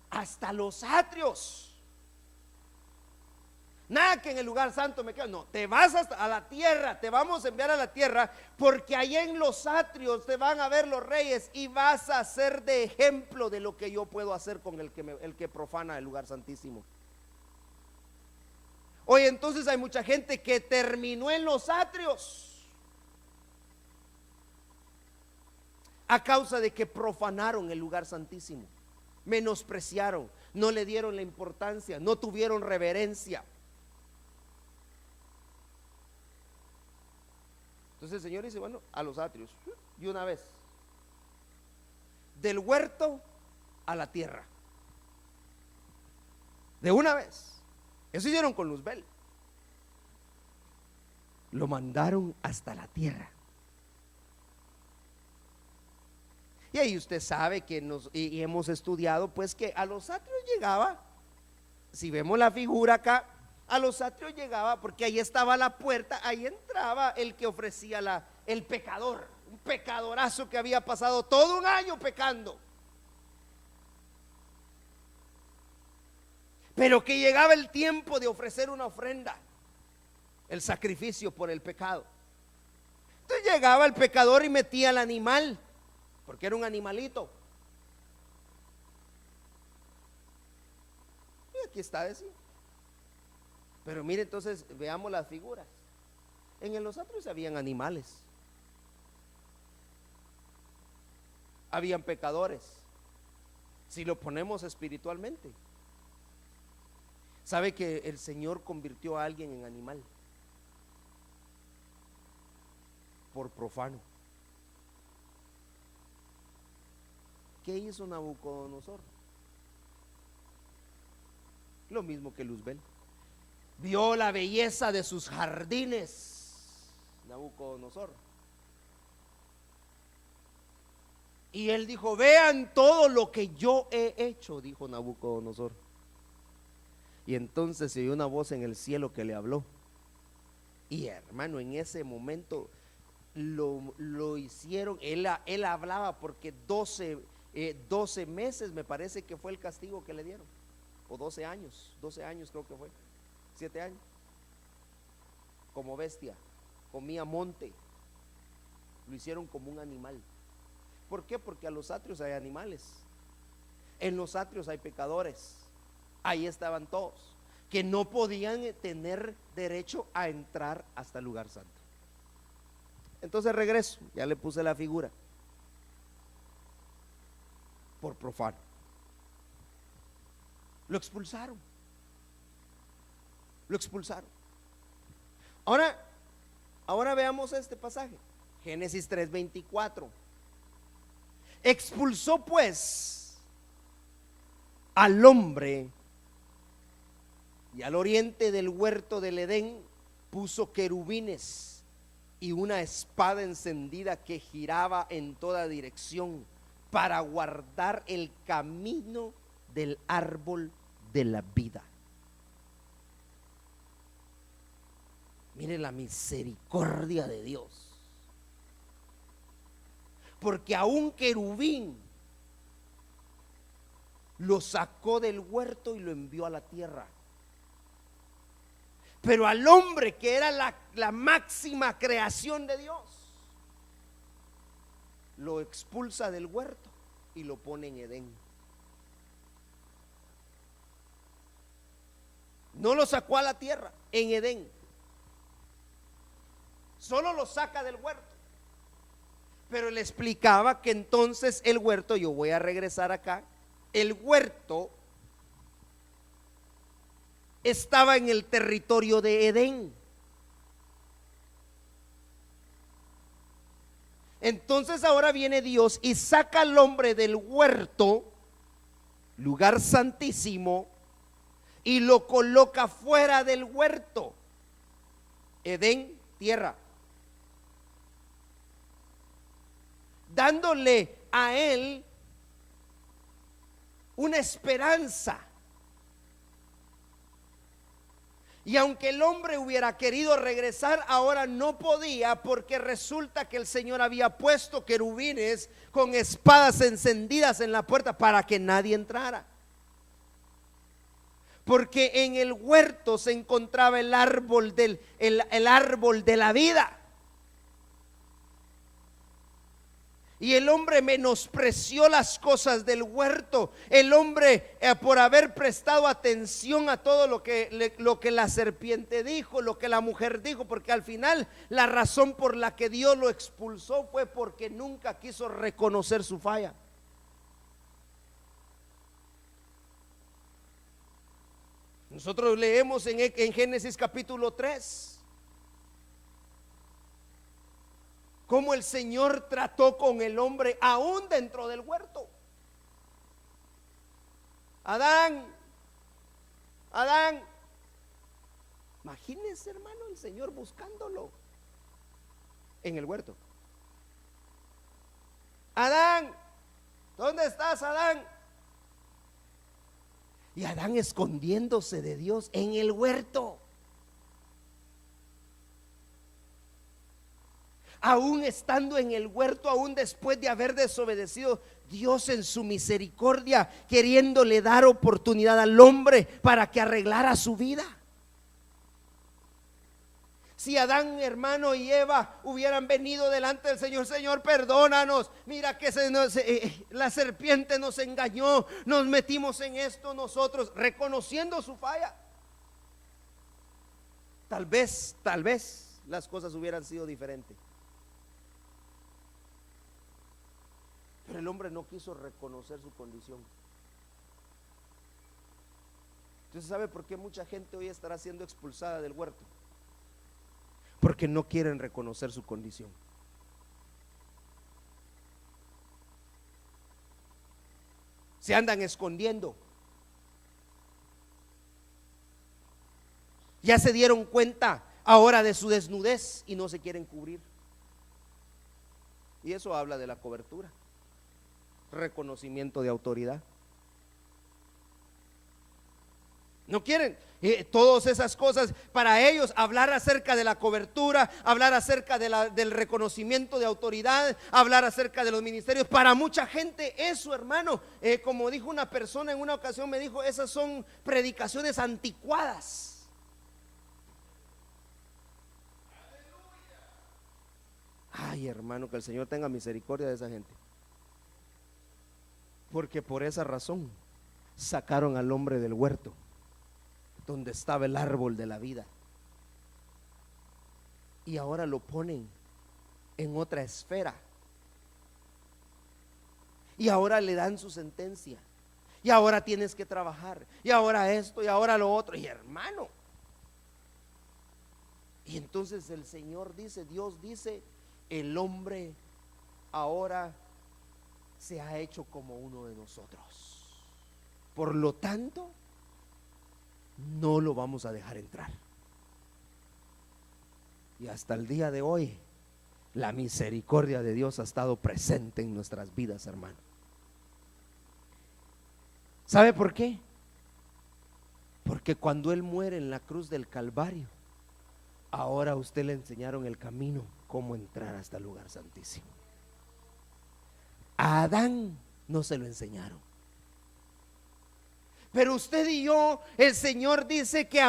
Speaker 1: Hasta los atrios. Nada que en el lugar santo me quedo. No, te vas hasta a la tierra. Te vamos a enviar a la tierra, porque ahí en los atrios te van a ver los reyes y vas a ser de ejemplo de lo que yo puedo hacer con el que profana el lugar santísimo. Oye, entonces hay mucha gente que terminó en los atrios a causa de que profanaron el lugar santísimo, menospreciaron, no le dieron la importancia, no tuvieron reverencia. Entonces el Señor dice: bueno, a los atrios, de una vez, del huerto a la tierra, de una vez. Eso hicieron con Luzbel, lo mandaron hasta la tierra. Y ahí usted sabe que y hemos estudiado pues que a los atrios llegaba, si vemos la figura acá, a los atrios llegaba porque ahí estaba la puerta, ahí entraba el que ofrecía el pecador, un pecadorazo que había pasado todo un año pecando, pero que llegaba el tiempo de ofrecer una ofrenda, el sacrificio por el pecado. Entonces llegaba el pecador y metía al animal, porque era un animalito. Y aquí está, decía. Pero mire, entonces veamos las figuras. En los atrios habían animales, habían pecadores. Si lo ponemos espiritualmente, sabe que el Señor convirtió a alguien en animal por profano. ¿Qué hizo Nabucodonosor? Lo mismo que Luzbel. Vio la belleza de sus jardines, Nabucodonosor, y él dijo: vean todo lo que yo he hecho, dijo Nabucodonosor. Y entonces se oyó una voz en el cielo que le habló. Y hermano, en ese momento lo hicieron. Él hablaba porque 12 meses me parece que fue el castigo que le dieron, o 12 años creo que fue, 7 años, como bestia, comía monte, lo hicieron como un animal. ¿Por qué? Porque a los atrios hay animales, en los atrios hay pecadores, ahí estaban todos, que no podían tener derecho a entrar hasta el lugar santo. Entonces regreso, ya le puse la figura, por profano, lo expulsaron. Ahora veamos este pasaje, Génesis 3:24. Expulsó pues al hombre, y al oriente del huerto del Edén puso querubines y una espada encendida que giraba en toda dirección para guardar el camino del árbol de la vida. Mire la misericordia de Dios. Porque a un querubín lo sacó del huerto y lo envió a la tierra. Pero al hombre, que era la máxima creación de Dios, lo expulsa del huerto y lo pone en Edén. No lo sacó a la tierra, en Edén. Solo lo saca del huerto. Pero le explicaba que entonces el huerto, yo voy a regresar acá, el huerto estaba en el territorio de Edén. Entonces ahora viene Dios y saca al hombre del huerto, lugar santísimo, y lo coloca fuera del huerto. Edén, tierra, dándole a él una esperanza. Y aunque el hombre hubiera querido regresar, ahora no podía, porque resulta que el Señor había puesto querubines con espadas encendidas en la puerta para que nadie entrara. Porque en el huerto se encontraba el árbol el árbol de la vida. Y el hombre menospreció las cosas del huerto. El hombre, por haber prestado atención a todo lo que la serpiente dijo, lo que la mujer dijo, porque al final la razón por la que Dios lo expulsó fue porque nunca quiso reconocer su falla. Nosotros leemos en Génesis capítulo 3 cómo el Señor trató con el hombre aún dentro del huerto. Adán, imagínense, hermano, el Señor buscándolo en el huerto. Adán, ¿dónde estás, Adán? Y Adán escondiéndose de Dios en el huerto. Aún estando en el huerto, aún después de haber desobedecido, Dios en su misericordia queriéndole dar oportunidad al hombre para que arreglara su vida. Si Adán, hermano, y Eva hubieran venido delante del Señor: Señor, perdónanos, mira que la serpiente nos engañó, nos metimos en esto nosotros, reconociendo su falla, tal vez las cosas hubieran sido diferentes. Pero el hombre no quiso reconocer su condición. Entonces, ¿sabe por qué mucha gente hoy estará siendo expulsada del huerto? Porque no quieren reconocer su condición. Se andan escondiendo. Ya se dieron cuenta ahora de su desnudez y no se quieren cubrir. Y eso habla de la cobertura, reconocimiento de autoridad. No quieren todas esas cosas. Para ellos hablar acerca de la cobertura, hablar acerca del reconocimiento de autoridad, hablar acerca de los ministerios, para mucha gente eso, hermano, como dijo una persona en una ocasión, me dijo: esas son predicaciones anticuadas. Ay, hermano, que el Señor tenga misericordia de esa gente, porque por esa razón sacaron al hombre del huerto donde estaba el árbol de la vida, y ahora lo ponen en otra esfera, y ahora le dan su sentencia, y ahora tienes que trabajar, y ahora esto, y ahora lo otro. Y hermano, y entonces el Señor dice, Dios dice: el hombre ahora se ha hecho como uno de nosotros, por lo tanto no lo vamos a dejar entrar. Y hasta el día de hoy la misericordia de Dios ha estado presente en nuestras vidas, hermano. ¿Sabe por qué? Porque cuando Él muere en la cruz del Calvario, ahora a usted le enseñaron el camino, cómo entrar hasta el lugar santísimo. A Adán no se lo enseñaron. Pero usted y yo, el Señor dice que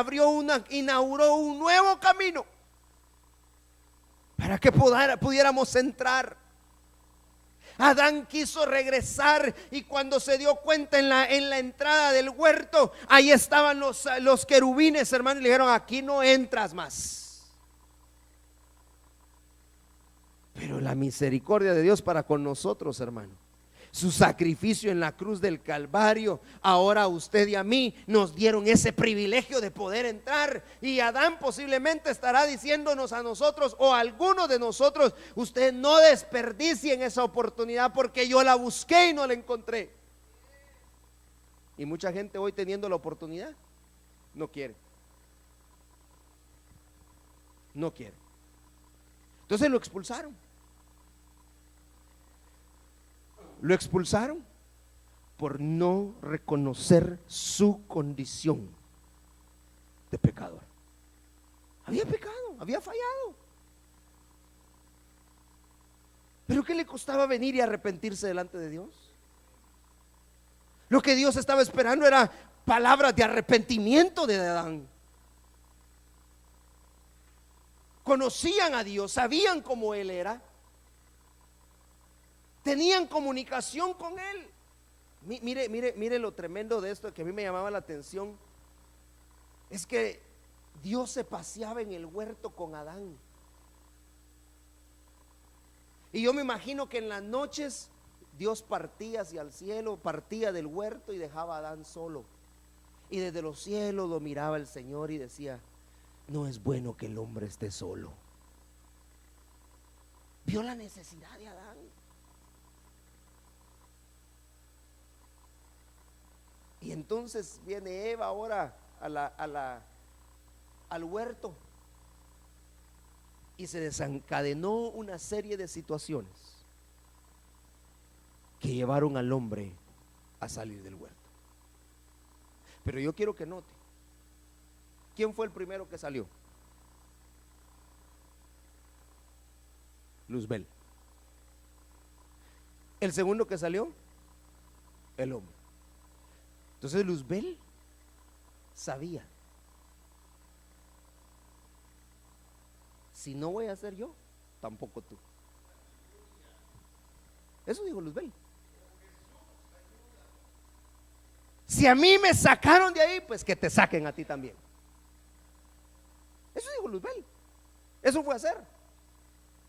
Speaker 1: inauguró un nuevo camino para que pudiéramos entrar. Adán quiso regresar y cuando se dio cuenta en la entrada del huerto, ahí estaban los querubines, hermano, y le dijeron: aquí no entras más. Pero la misericordia de Dios para con nosotros, hermano, su sacrificio en la cruz del Calvario, ahora a usted y a mí nos dieron ese privilegio de poder entrar. Y Adán posiblemente estará diciéndonos a nosotros, o a alguno de nosotros: usted no desperdicien esa oportunidad, porque yo la busqué y no la encontré. Y mucha gente hoy, teniendo la oportunidad, no quiere. No quiere. Entonces lo expulsaron. Lo expulsaron por no reconocer su condición de pecador. Había pecado, había fallado. Pero ¿qué le costaba venir y arrepentirse delante de Dios? Lo que Dios estaba esperando era palabras de arrepentimiento de Adán. Conocían a Dios, sabían cómo Él era, tenían comunicación con Él. Mire lo tremendo de esto, que a mí me llamaba la atención. Es que Dios se paseaba en el huerto con Adán. Y yo me imagino que en las noches Dios partía hacia el cielo, partía del huerto y dejaba a Adán solo. Y desde los cielos lo miraba el Señor y decía: no es bueno que el hombre esté solo. Vio la necesidad de Adán. Y entonces viene Eva ahora al huerto, y se desencadenó una serie de situaciones que llevaron al hombre a salir del huerto. Pero yo quiero que note, ¿quién fue el primero que salió? Luzbel. El segundo que salió, el hombre. Entonces Luzbel sabía: si no voy a ser yo, tampoco tú. Eso dijo Luzbel. Si a mí me sacaron de ahí, pues que te saquen a ti también. Eso dijo Luzbel. Eso fue a hacer.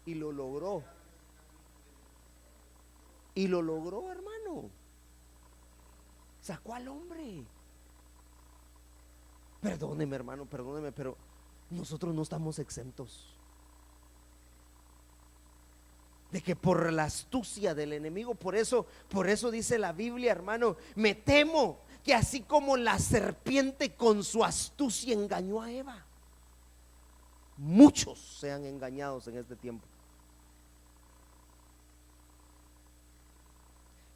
Speaker 1: Y lo logró. Y lo logró, hermano. Sacó al hombre. Perdóneme, hermano, perdóneme, pero nosotros no estamos exentos de que por la astucia del enemigo, por eso dice la Biblia, hermano: me temo que así como la serpiente con su astucia engañó a Eva, muchos sean engañados en este tiempo.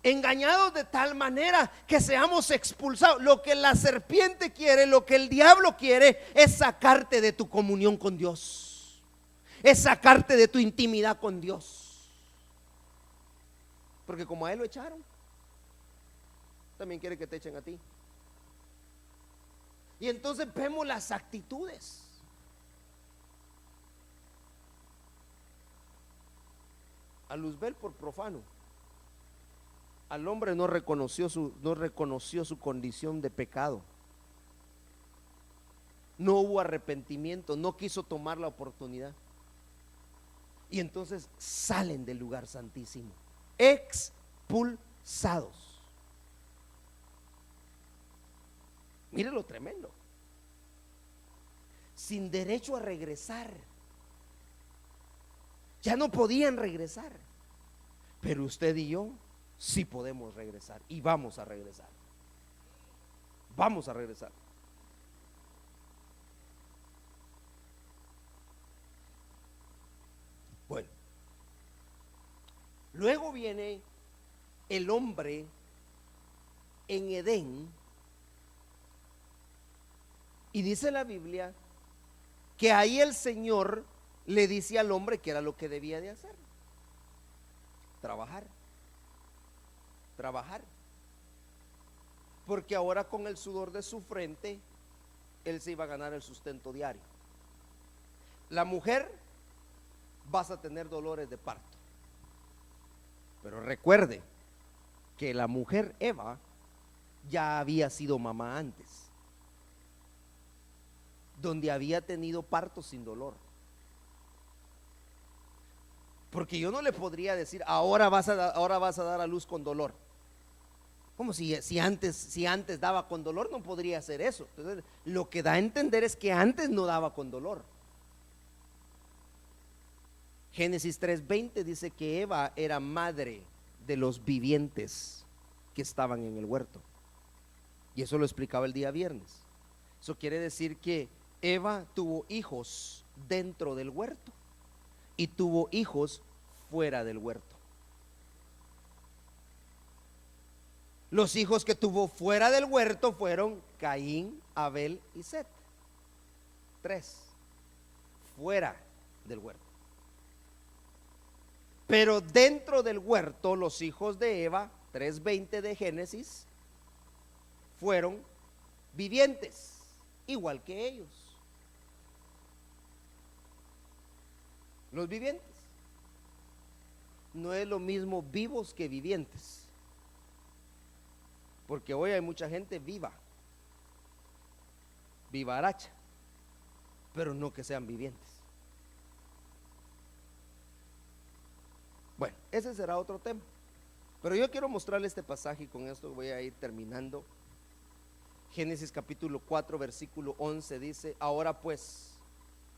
Speaker 1: Engañados de tal manera que seamos expulsados. Lo que la serpiente quiere, lo que el diablo quiere, es sacarte de tu comunión con Dios, es sacarte de tu intimidad con Dios. Porque como a él lo echaron, también quiere que te echen a ti. Y entonces vemos las actitudes. A Luzbel por profano. Al hombre no reconoció su condición de pecado. No hubo arrepentimiento, no quiso tomar la oportunidad. Y entonces salen del lugar santísimo, expulsados. Mire lo tremendo. Sin derecho a regresar. Ya no podían regresar. Pero usted y yo sí podemos regresar, y vamos a regresar. Vamos a regresar. Bueno, luego viene el hombre en Edén, y dice la Biblia que ahí el Señor le dice al hombre que era lo que debía de hacer: trabajar, trabajar, porque ahora con el sudor de su frente él se iba a ganar el sustento diario. La mujer, vas a tener dolores de parto, pero recuerde que la mujer Eva ya había sido mamá antes, donde había tenido parto sin dolor. Porque yo no le podría decir: ahora vas a dar a luz con dolor. Como si antes daba con dolor, no podría hacer eso. Entonces, lo que da a entender es que antes no daba con dolor. Génesis 3:20 dice que Eva era madre de los vivientes que estaban en el huerto, y eso lo explicaba el día viernes. Eso quiere decir que Eva tuvo hijos dentro del huerto y tuvo hijos fuera del huerto. Los hijos que tuvo fuera del huerto fueron Caín, Abel y Set. 3 fuera del huerto. Pero dentro del huerto, los hijos de Eva, 3:20 de Génesis, fueron vivientes, igual que ellos. Los vivientes. No es lo mismo vivos que vivientes, porque hoy hay mucha gente vivaracha, pero no que sean vivientes. Bueno, ese será otro tema, pero yo quiero mostrarle este pasaje y con esto voy a ir terminando. Génesis capítulo 4 versículo 11 dice: ahora pues,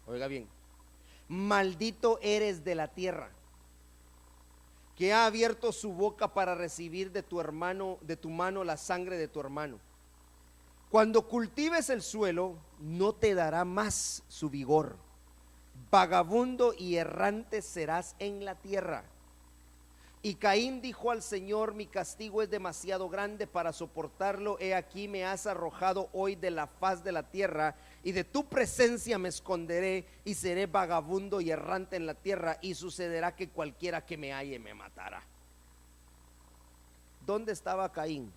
Speaker 1: oiga bien, maldito eres de la tierra, que ha abierto su boca para recibir de tu mano la sangre de tu hermano. Cuando cultives el suelo, no te dará más su vigor. Vagabundo y errante serás en la tierra. Y Caín dijo al Señor: mi castigo es demasiado grande para soportarlo. He aquí me has arrojado hoy de la faz de la tierra, y de tu presencia me esconderé, y seré vagabundo y errante en la tierra, y sucederá que cualquiera que me halle me matará. ¿Dónde estaba Caín?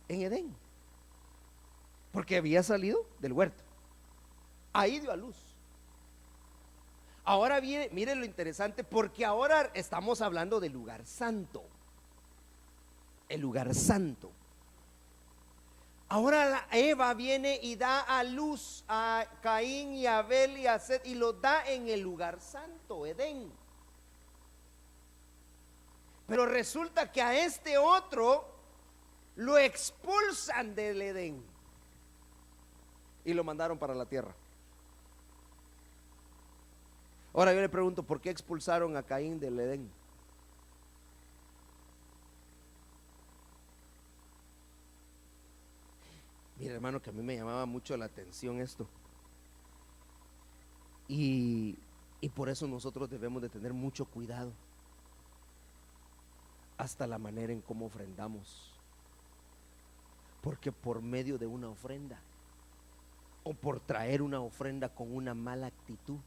Speaker 1: En Edén, porque había salido del huerto, ahí dio a luz. Ahora viene, mire lo interesante, porque ahora estamos hablando del lugar santo, el lugar santo. Ahora Eva viene y da a luz a Caín y a Abel y a Set, y lo da en el lugar santo, Edén. Pero resulta que a este otro lo expulsan del Edén y lo mandaron para la tierra. Ahora yo le pregunto: ¿por qué expulsaron a Caín del Edén? Mira, hermano, que a mí me llamaba mucho la atención esto, y por eso nosotros debemos de tener mucho cuidado hasta la manera en cómo ofrendamos, porque por medio de una ofrenda, o por traer una ofrenda con una mala actitud,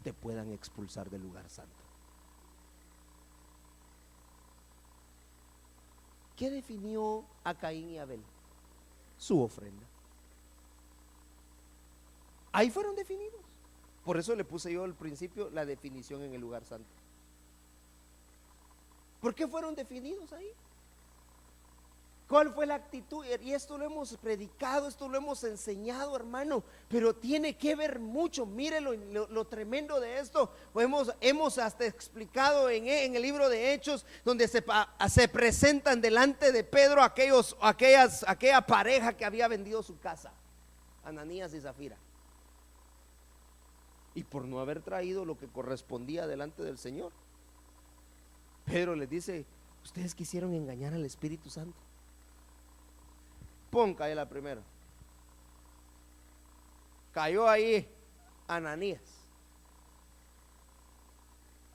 Speaker 1: te puedan expulsar del lugar santo. ¿Qué definió a Caín y Abel? Su ofrenda. Ahí fueron definidos. Por eso le puse yo al principio la definición en el lugar santo. ¿Por qué fueron definidos ahí? ¿Cuál fue la actitud? Y esto lo hemos predicado, esto lo hemos enseñado, hermano, pero tiene que ver mucho. Mire lo tremendo de esto. Hemos hasta explicado en el libro de Hechos, donde se presentan delante de Pedro aquella pareja que había vendido su casa, Ananías y Zafira, y por no haber traído lo que correspondía delante del Señor, Pedro les dice: ustedes quisieron engañar al Espíritu Santo. ¡Pum! Cae la primera. Cayó ahí Ananías.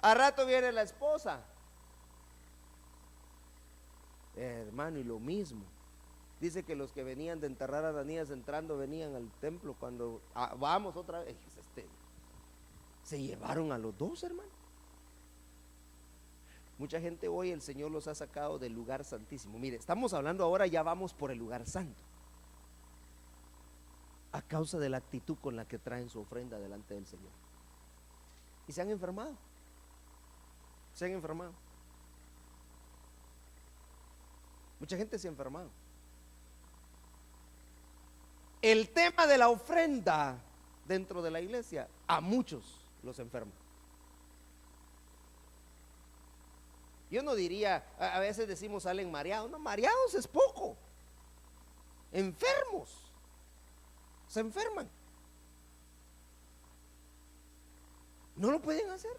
Speaker 1: A rato viene la esposa, hermano, y lo mismo. Dice que los que venían de enterrar a Ananías entrando venían al templo cuando vamos otra vez. Se llevaron a los dos, hermano. Mucha gente hoy el Señor los ha sacado del lugar santísimo. Mire, estamos hablando ahora, ya vamos por el lugar santo, a causa de la actitud con la que traen su ofrenda delante del Señor. Y se han enfermado. Se han enfermado. Mucha gente se ha enfermado. El tema de la ofrenda dentro de la iglesia a muchos los enferma. Yo no diría, a veces decimos salen mareados. No, mareados es poco. Enfermos. Se enferman. No lo pueden hacer.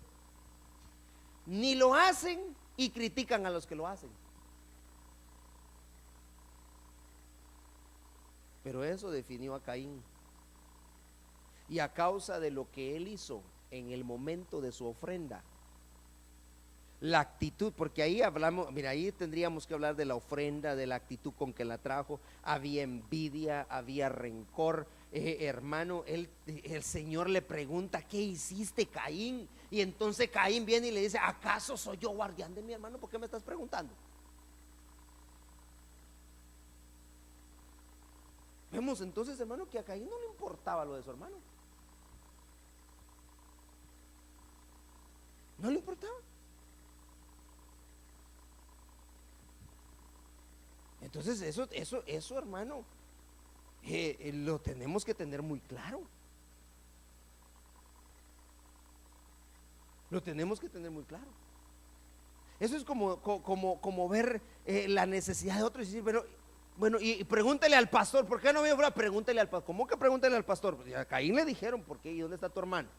Speaker 1: Ni lo hacen y critican a los que lo hacen. Pero eso definió a Caín. Y a causa de lo que él hizo en el momento de su ofrenda, la actitud, porque ahí hablamos, mira, ahí tendríamos que hablar de la ofrenda, de la actitud con que la trajo. Había envidia, había rencor. Hermano, el Señor le pregunta: ¿qué hiciste, Caín? Y entonces Caín viene y le dice: ¿acaso soy yo guardián de mi hermano? ¿Por qué me estás preguntando? Vemos entonces, hermano, que a Caín no le importaba lo de su hermano. No le importaba. Entonces eso, hermano, lo tenemos que tener muy claro. Lo tenemos que tener muy claro. Eso es como ver la necesidad de otros y decir, pero bueno, y pregúntale al pastor, ¿por qué no me fuera? Pregúntale al pastor. ¿Cómo que pregúntale al pastor? Pues a Caín le dijeron, ¿por qué? ¿Y dónde está tu hermano?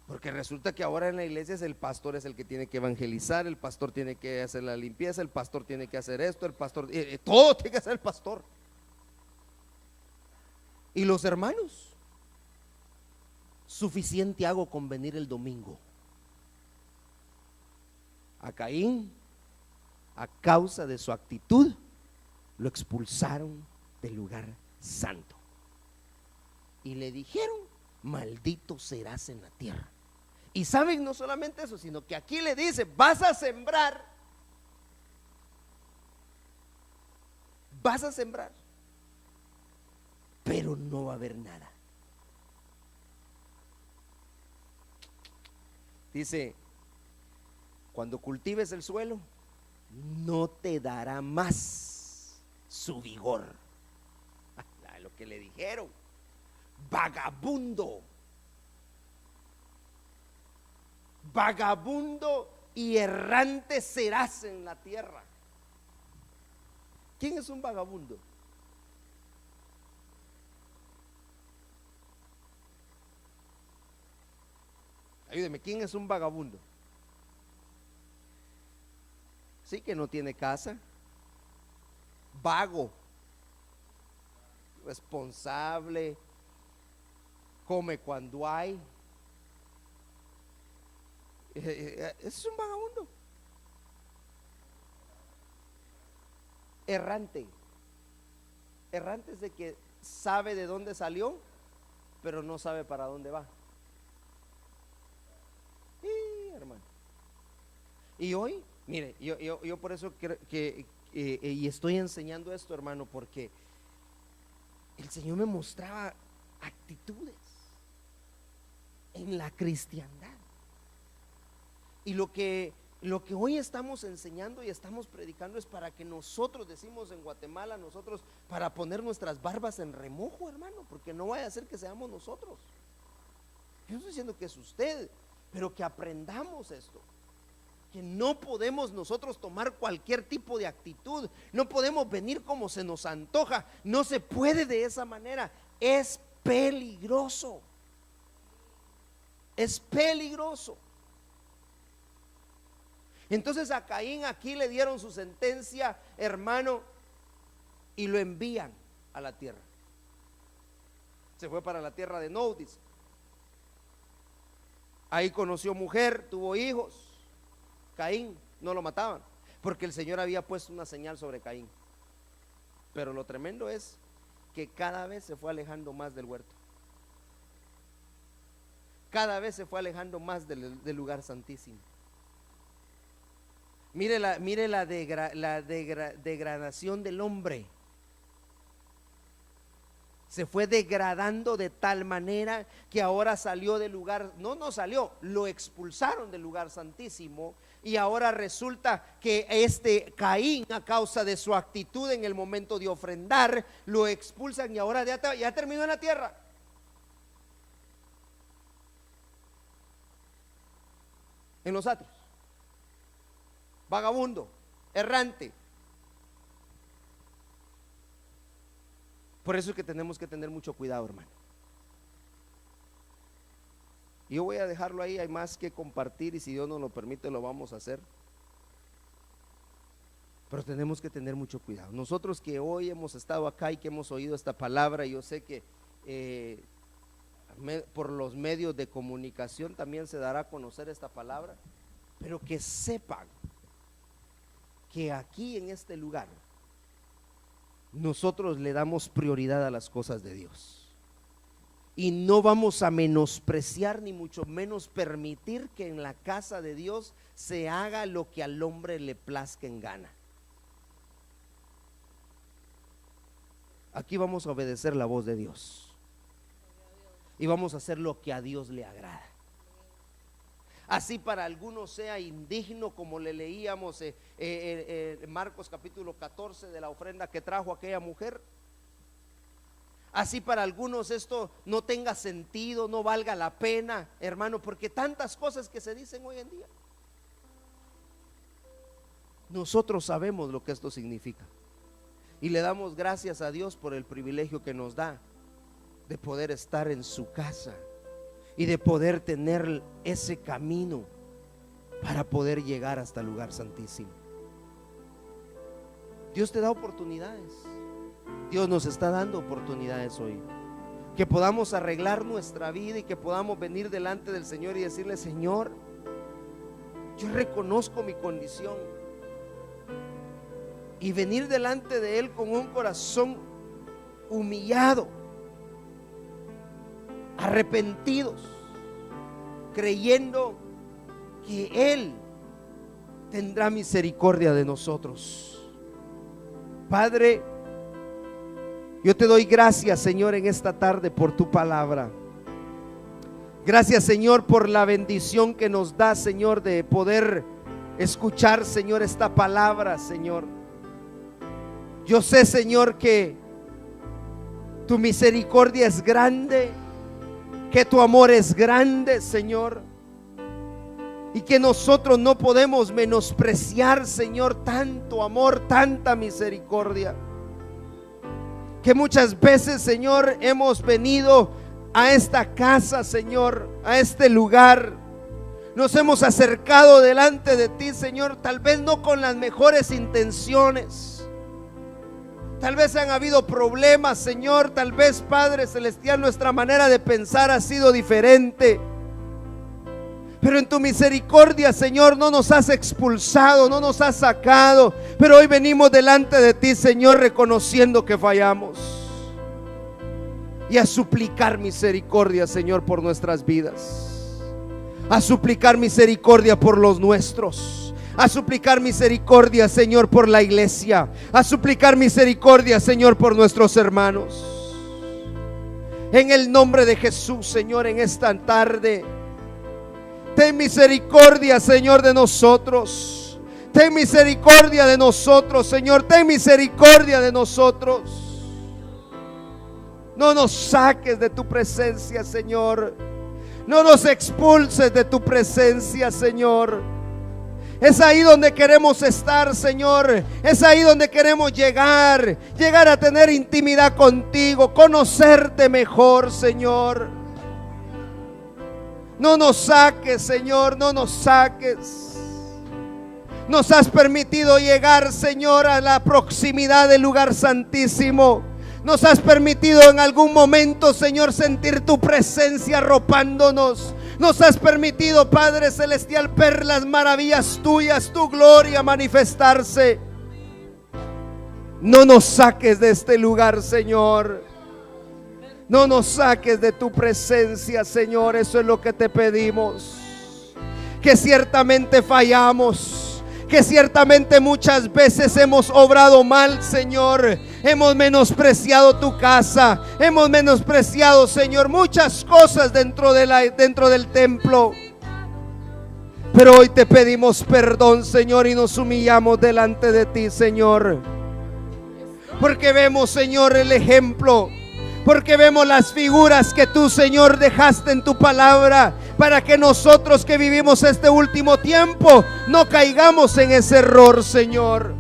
Speaker 1: Porque resulta que ahora en la iglesia el pastor es el que tiene que evangelizar, el pastor tiene que hacer la limpieza, el pastor tiene que hacer esto, el pastor, todo tiene que hacer el pastor. Y los hermanos, suficiente hago con venir el domingo. A Caín, a causa de su actitud, lo expulsaron del lugar santo y le dijeron: maldito serás en la tierra. Y saben, no solamente eso, sino que aquí le dice: vas a sembrar, pero no va a haber nada. Dice: cuando cultives el suelo, no te dará más su vigor. Lo que le dijeron: vagabundo, vagabundo y errante serás en la tierra. ¿Quién es un vagabundo? Ayúdeme, ¿quién es un vagabundo? Sí, que no tiene casa, vago, responsable, come cuando hay. Es un vagabundo. Errante. Errante es de que sabe de dónde salió, pero no sabe para dónde va. Hermano. Y hoy, mire, yo por eso y estoy enseñando esto, hermano, porque el Señor me mostraba actitudes en la cristiandad. Y lo que hoy estamos enseñando y estamos predicando es para que nosotros, decimos en Guatemala, nosotros, para poner nuestras barbas en remojo, hermano, porque no vaya a ser que seamos nosotros. Yo no estoy diciendo que es usted, pero que aprendamos esto, que no podemos nosotros tomar cualquier tipo de actitud, no podemos venir como se nos antoja, no se puede de esa manera. Es peligroso, es peligroso. Entonces a Caín aquí le dieron su sentencia, hermano, y lo envían a la tierra. Se fue para la tierra de Nod, dice. Ahí conoció mujer, tuvo hijos. Caín, no lo mataban, porque el Señor había puesto una señal sobre Caín. Pero lo tremendo es que cada vez se fue alejando más del huerto. Cada vez se fue alejando más del lugar santísimo. Mire la degradación del hombre. Se fue degradando de tal manera que ahora salió del lugar, no salió, lo expulsaron del lugar santísimo. Y ahora resulta que este Caín, a causa de su actitud en el momento de ofrendar, lo expulsan y ahora ya terminó en la tierra. En los atrios, vagabundo, errante. Por eso es que tenemos que tener mucho cuidado, hermano. Yo voy a dejarlo ahí, hay más que compartir y si Dios nos lo permite lo vamos a hacer. Pero tenemos que tener mucho cuidado. Nosotros que hoy hemos estado acá y que hemos oído esta palabra, yo sé que por los medios de comunicación también se dará a conocer esta palabra, pero que sepan que aquí en este lugar nosotros le damos prioridad a las cosas de Dios y no vamos a menospreciar ni mucho menos permitir que en la casa de Dios se haga lo que al hombre le plazca en gana. Aquí vamos a obedecer la voz de Dios y vamos a hacer lo que a Dios le agrada. Así para algunos sea indigno, como le leíamos en Marcos capítulo 14 de la ofrenda que trajo aquella mujer. Así para algunos esto no tenga sentido, no valga la pena, hermano, porque tantas cosas que se dicen hoy en día. Nosotros sabemos lo que esto significa y le damos gracias a Dios por el privilegio que nos da de poder estar en su casa y de poder tener ese camino para poder llegar hasta el lugar santísimo. Dios te da oportunidades. Dios nos está dando oportunidades hoy, que podamos arreglar nuestra vida y que podamos venir delante del Señor y decirle: Señor, yo reconozco mi condición, y venir delante de Él con un corazón humillado, arrepentidos, creyendo que Él tendrá misericordia de nosotros. Padre, yo te doy gracias, Señor, en esta tarde por tu palabra. Gracias, Señor, por la bendición que nos da, Señor, de poder escuchar, Señor, esta palabra, Señor. Yo sé, Señor, que tu misericordia es grande, que tu amor es grande, Señor, y que nosotros no podemos menospreciar, Señor, tanto amor, tanta misericordia. Que muchas veces, Señor, hemos venido a esta casa, Señor, a este lugar, nos hemos acercado delante de ti, Señor, tal vez no con las mejores intenciones. Tal vez han habido problemas, Señor. Tal vez, Padre Celestial, nuestra manera de pensar ha sido diferente. Pero en tu misericordia, Señor, no nos has expulsado, no nos has sacado. Pero hoy venimos delante de ti, Señor, reconociendo que fallamos y a suplicar misericordia, Señor, por nuestras vidas, a suplicar misericordia por los nuestros, a suplicar misericordia, Señor, por la iglesia, a suplicar misericordia, Señor, por nuestros hermanos. En el nombre de Jesús, Señor, en esta tarde, ten misericordia, Señor, de nosotros. Ten misericordia de nosotros, Señor. Ten misericordia de nosotros. No nos saques de tu presencia, Señor. No nos expulses de tu presencia, Señor. Es ahí donde queremos estar, Señor. Es ahí donde queremos llegar a tener intimidad contigo, conocerte mejor, Señor. No nos saques, Señor, no nos saques. Nos has permitido llegar, Señor, a la proximidad del lugar santísimo. Nos has permitido en algún momento, Señor, sentir tu presencia arropándonos. Nos has permitido, Padre Celestial, ver las maravillas tuyas, tu gloria manifestarse. No nos saques de este lugar, Señor. No nos saques de tu presencia, Señor. Eso es lo que te pedimos. Que ciertamente fallamos, que ciertamente muchas veces hemos obrado mal, Señor. Hemos menospreciado tu casa, hemos menospreciado, Señor, muchas cosas dentro del templo. Pero hoy te pedimos perdón, Señor, y nos humillamos delante de ti, Señor. Porque vemos, Señor, el ejemplo. Porque vemos las figuras que tú, Señor, dejaste en tu palabra, para que nosotros que vivimos este último tiempo no caigamos en ese error, Señor.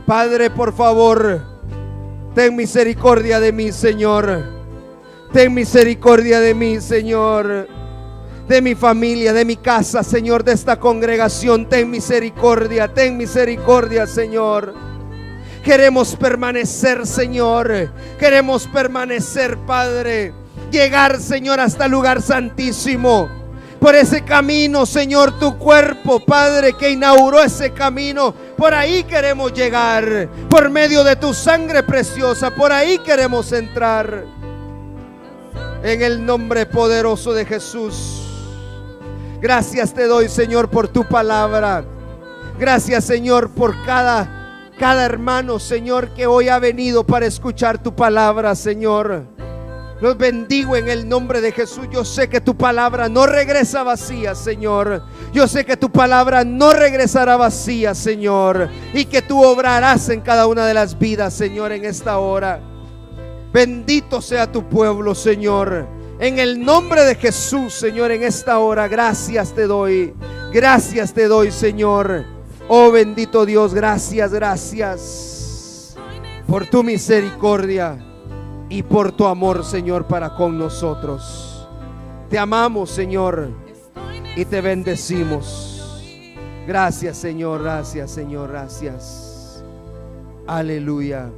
Speaker 1: Padre, por favor, ten misericordia de mí, Señor. Ten misericordia de mí, Señor. De mi familia, de mi casa, Señor, de esta congregación. Ten misericordia, Señor. Queremos permanecer, Señor. Queremos permanecer, Padre. Llegar, Señor, hasta el lugar santísimo. Por ese camino, Señor, tu cuerpo, Padre, que inauguró ese camino. Por ahí queremos llegar. Por medio de tu sangre preciosa. Por ahí queremos entrar. En el nombre poderoso de Jesús. Gracias te doy, Señor, por tu palabra. Gracias, Señor, por cada hermano, Señor, que hoy ha venido para escuchar tu palabra, Señor. Los bendigo en el nombre de Jesús. Yo sé que tu palabra no regresa vacía, Señor. Yo sé que tu palabra no regresará vacía, Señor, y que tú obrarás en cada una de las vidas, Señor, en esta hora. Bendito sea tu pueblo, Señor. En el nombre de Jesús, Señor, en esta hora, gracias te doy, Señor. Oh bendito Dios, gracias por tu misericordia y por tu amor, Señor, para con nosotros. Te amamos, Señor, y te bendecimos. Gracias, Señor, gracias. Aleluya.